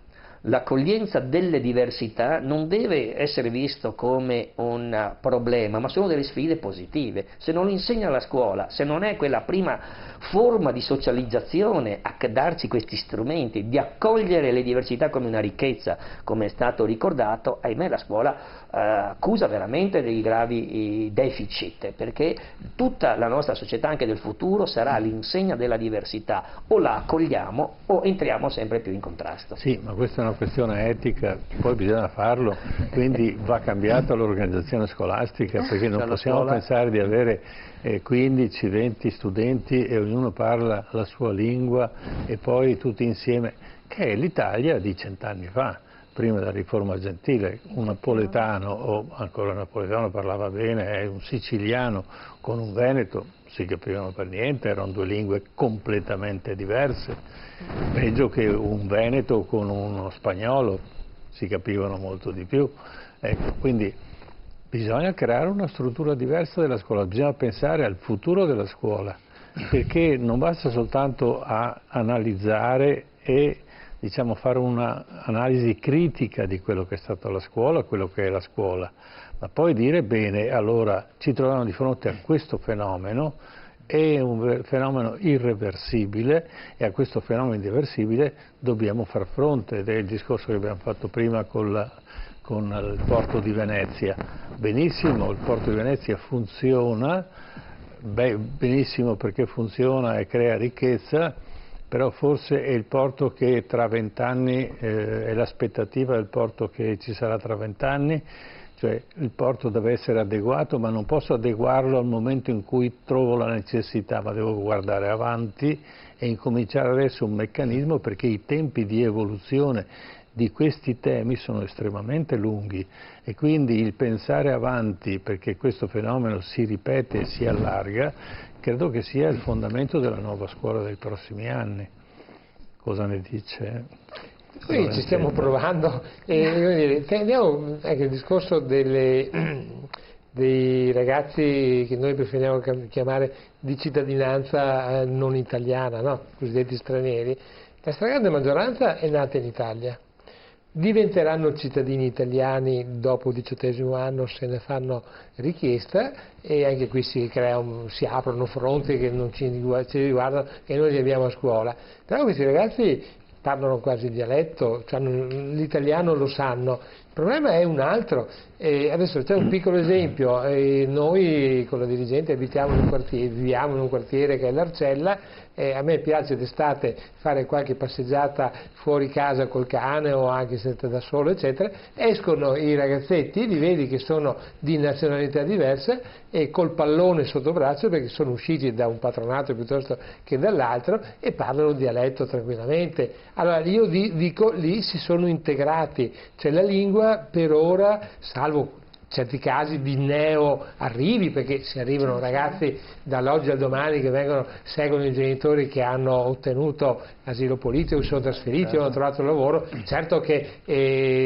l'accoglienza delle diversità non deve essere visto come un problema, ma sono delle sfide positive. Se non lo insegna la scuola, se non è quella prima forma di socializzazione a darci questi strumenti, di accogliere le diversità come una ricchezza, come è stato ricordato, ahimè la scuola accusa veramente dei gravi deficit, perché tutta la nostra società anche del futuro sarà all'insegna della diversità, o la accogliamo o entriamo sempre più in contrasto. Sì, ma questa è una questione etica, poi bisogna farlo, quindi va cambiata l'organizzazione scolastica, perché non possiamo pensare di avere 15-20 studenti e ognuno parla la sua lingua e poi tutti insieme, che è l'Italia di 100 anni fa, prima della riforma gentile. Un napoletano, o ancora un napoletano parlava bene, e un siciliano con un veneto si capivano per niente, erano due lingue completamente diverse, peggio che un veneto con uno spagnolo, si capivano molto di più. Ecco, quindi bisogna creare una struttura diversa della scuola, bisogna pensare al futuro della scuola, perché non basta soltanto a analizzare e diciamo fare un'analisi critica di quello che è stata la scuola, quello che è la scuola, ma poi dire bene, allora ci troviamo di fronte a questo fenomeno, è un fenomeno irreversibile e a questo fenomeno irreversibile dobbiamo far fronte, ed è il discorso che abbiamo fatto prima con il porto di Venezia. Benissimo, il porto di Venezia funziona, benissimo perché funziona e crea ricchezza, però forse è il porto che tra 20 anni, è l'aspettativa del porto che ci sarà tra 20 anni, cioè il porto deve essere adeguato, ma non posso adeguarlo al momento in cui trovo la necessità, ma devo guardare avanti e incominciare adesso un meccanismo, perché i tempi di evoluzione di questi temi sono estremamente lunghi e quindi il pensare avanti perché questo fenomeno si ripete e si allarga, credo che sia il fondamento della nuova scuola dei prossimi anni. Cosa ne dice? Qui ci stiamo provando, andiamo anche il discorso dei ragazzi che noi preferiamo chiamare di cittadinanza non italiana, no? Cosiddetti stranieri. La stragrande maggioranza è nata in Italia. Diventeranno cittadini italiani dopo il 18° anno se ne fanno richiesta, e anche qui si aprono fronti che non ci riguardano, che noi li abbiamo a scuola. Però questi ragazzi parlano quasi dialetto, cioè l'italiano lo sanno. Il problema è un altro. Adesso c'è un piccolo esempio. Noi con la dirigente viviamo in un quartiere che è l'Arcella. A me piace d'estate fare qualche passeggiata fuori casa col cane o anche se da solo, eccetera. Escono i ragazzetti, li vedi che sono di nazionalità diverse e col pallone sotto braccio perché sono usciti da un patronato piuttosto che dall'altro e parlano dialetto tranquillamente. Allora io dico, lì si sono integrati, cioè la lingua per ora, salvo certi casi di neo-arrivi, perché si arrivano ragazzi dall'oggi al domani che seguono i genitori che hanno ottenuto asilo politico, si sono trasferiti o hanno trovato lavoro, certo che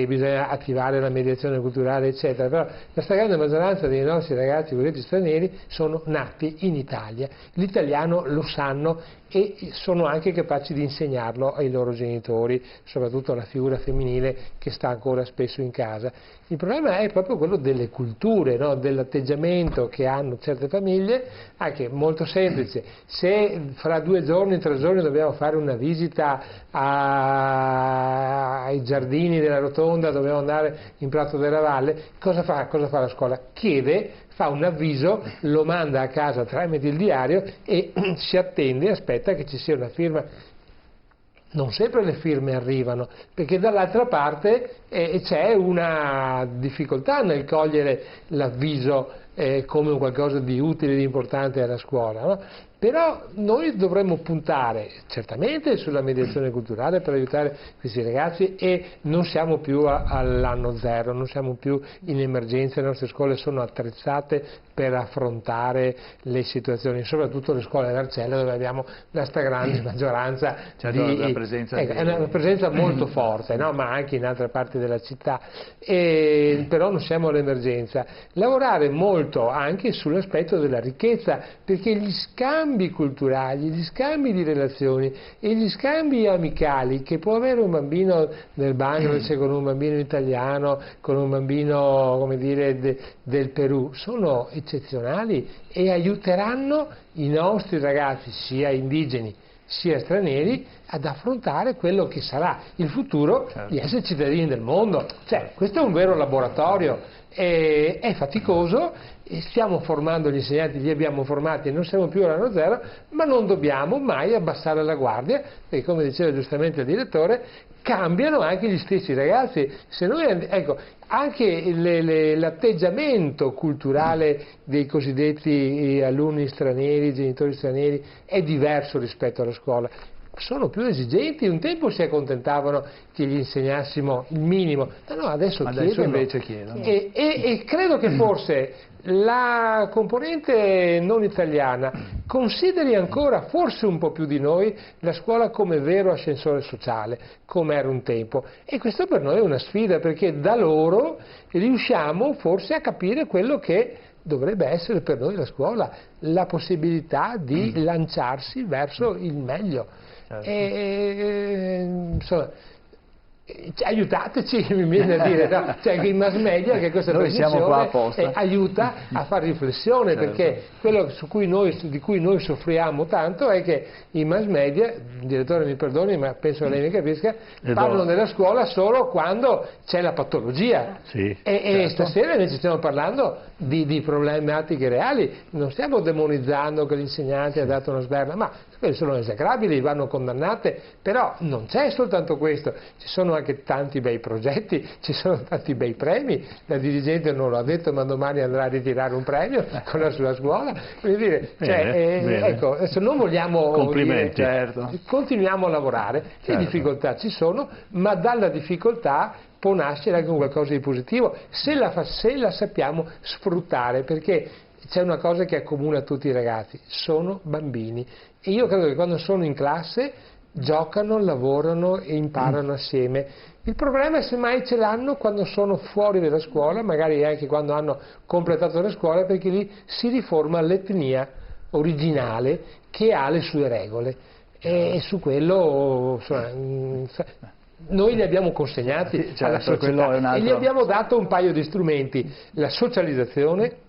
bisogna attivare la mediazione culturale eccetera, però la stragrande maggioranza dei nostri ragazzi cosiddetti stranieri sono nati in Italia, l'italiano lo sanno e sono anche capaci di insegnarlo ai loro genitori, soprattutto alla figura femminile che sta ancora spesso in casa. Il problema è proprio quello delle culture, no? Dell'atteggiamento che hanno certe famiglie, anche molto semplice. Se fra 2 giorni, 3 giorni dobbiamo fare una visita ai giardini della Rotonda, dobbiamo andare in Prato della Valle, cosa fa la scuola? Chiede, fa un avviso, lo manda a casa tramite il diario e si attende, aspetta che ci sia una firma. Non sempre le firme arrivano, perché dall'altra parte c'è una difficoltà nel cogliere l'avviso come un qualcosa di utile e di importante alla scuola, no? Però noi dovremmo puntare certamente sulla mediazione culturale per aiutare questi ragazzi e non siamo più all'anno zero, non siamo più in emergenza, le nostre scuole sono attrezzate per affrontare le situazioni, soprattutto le scuole d'Arcella dove abbiamo la stragrande maggioranza la presenza è una presenza molto forte, no? Ma anche in altre parti della città, però non siamo all'emergenza. Lavorare molto anche sull'aspetto della ricchezza, perché gli scambi scambi culturali, gli scambi di relazioni e gli scambi amicali che può avere un bambino del Bangladesh con un bambino italiano, con un bambino, come dire, del Perù, sono eccezionali e aiuteranno i nostri ragazzi, sia indigeni sia stranieri, ad affrontare quello che sarà il futuro di essere cittadini del mondo. Cioè, questo è un vero laboratorio, è faticoso, e stiamo formando gli insegnanti, li abbiamo formati, non siamo più all'anno zero, ma non dobbiamo mai abbassare la guardia, perché come diceva giustamente il direttore, cambiano anche gli stessi ragazzi. Se noi, ecco, anche l'atteggiamento culturale dei cosiddetti alunni stranieri, genitori stranieri, è diverso rispetto alla scuola. Sono più esigenti, un tempo si accontentavano che gli insegnassimo il minimo, no, adesso invece chiedono. E credo che forse la componente non italiana consideri ancora, forse un po' più di noi, la scuola come vero ascensore sociale, come era un tempo, e questo per noi è una sfida, perché da loro riusciamo forse a capire quello che dovrebbe essere per noi la scuola, la possibilità di lanciarsi verso il meglio. Insomma, aiutateci, mi viene a dire, no? Cioè che i mass media, che questa trasmissione aiuta a fare riflessione, perché quello di cui noi soffriamo tanto è che i mass media, il direttore mi perdoni, ma penso che lei mi capisca, parlano della scuola solo quando c'è la patologia, stasera invece stiamo parlando di problematiche reali, non stiamo demonizzando che l'insegnante ha dato una sberla, ma quelle sono esecrabili, vanno condannate, però non c'è soltanto questo, ci sono anche tanti bei progetti, ci sono tanti bei premi, la dirigente non lo ha detto, ma domani andrà a ritirare un premio con la sua scuola, quindi dire, ecco, adesso non vogliamo complimenti, dire, continuiamo a lavorare, le difficoltà ci sono, ma dalla difficoltà può nascere anche qualcosa di positivo, se la sappiamo sfruttare, perché c'è una cosa che accomuna tutti i ragazzi, sono bambini, e io credo che quando sono in classe giocano, lavorano e imparano assieme. Il problema è semmai ce l'hanno quando sono fuori dalla scuola, magari anche quando hanno completato la scuola, perché lì si riforma l'etnia originale che ha le sue regole, e su quello noi li abbiamo consegnati alla società e gli abbiamo dato un paio di strumenti, la socializzazione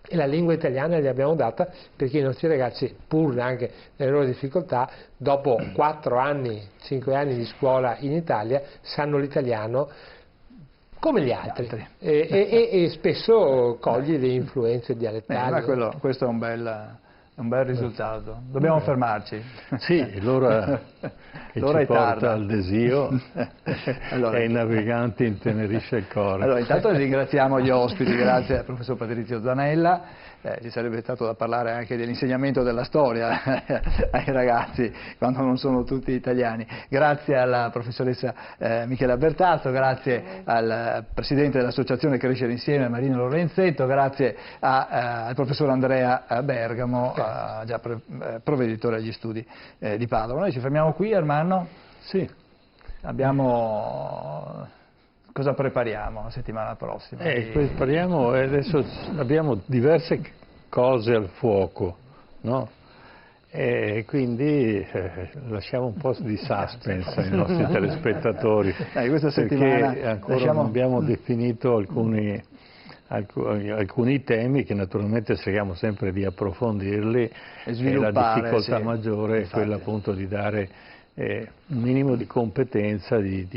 e la lingua italiana gli abbiamo data, perché i nostri ragazzi, pur anche nelle loro difficoltà, dopo 4 anni, 5 anni di scuola in Italia, sanno l'italiano come gli altri. E spesso coglie le influenze dialettali. Questo è un bel risultato. Dobbiamo fermarci. Sì, l'ora che ci porta al desio e i naviganti intenerisce il cuore. Allora, intanto ringraziamo gli ospiti, grazie al professor Patrizio Zanella. Ci sarebbe stato da parlare anche dell'insegnamento della storia ai ragazzi quando non sono tutti italiani. Grazie alla professoressa Michela Bertazzo, grazie al presidente dell'associazione Crescere Insieme Marino Lorenzetto, grazie al professor Andrea Bergamo, già provveditore agli studi di Padova. Noi ci fermiamo qui, Armando? Sì. Cosa prepariamo la settimana prossima? Prepariamo, adesso abbiamo diverse cose al fuoco, no? E quindi lasciamo un po' di suspense ai nostri telespettatori, questa settimana perché ancora non abbiamo definito alcuni temi che naturalmente cerchiamo sempre di approfondirli, e la difficoltà maggiore è quella appunto di dare un minimo di competenza di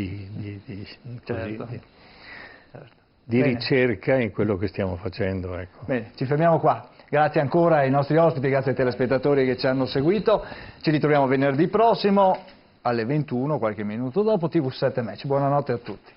ricerca in quello che stiamo facendo. Ecco. Bene, ci fermiamo qua. Grazie ancora ai nostri ospiti, grazie ai telespettatori che ci hanno seguito. Ci ritroviamo venerdì prossimo alle 21, qualche minuto dopo, TV7 Match. Buonanotte a tutti.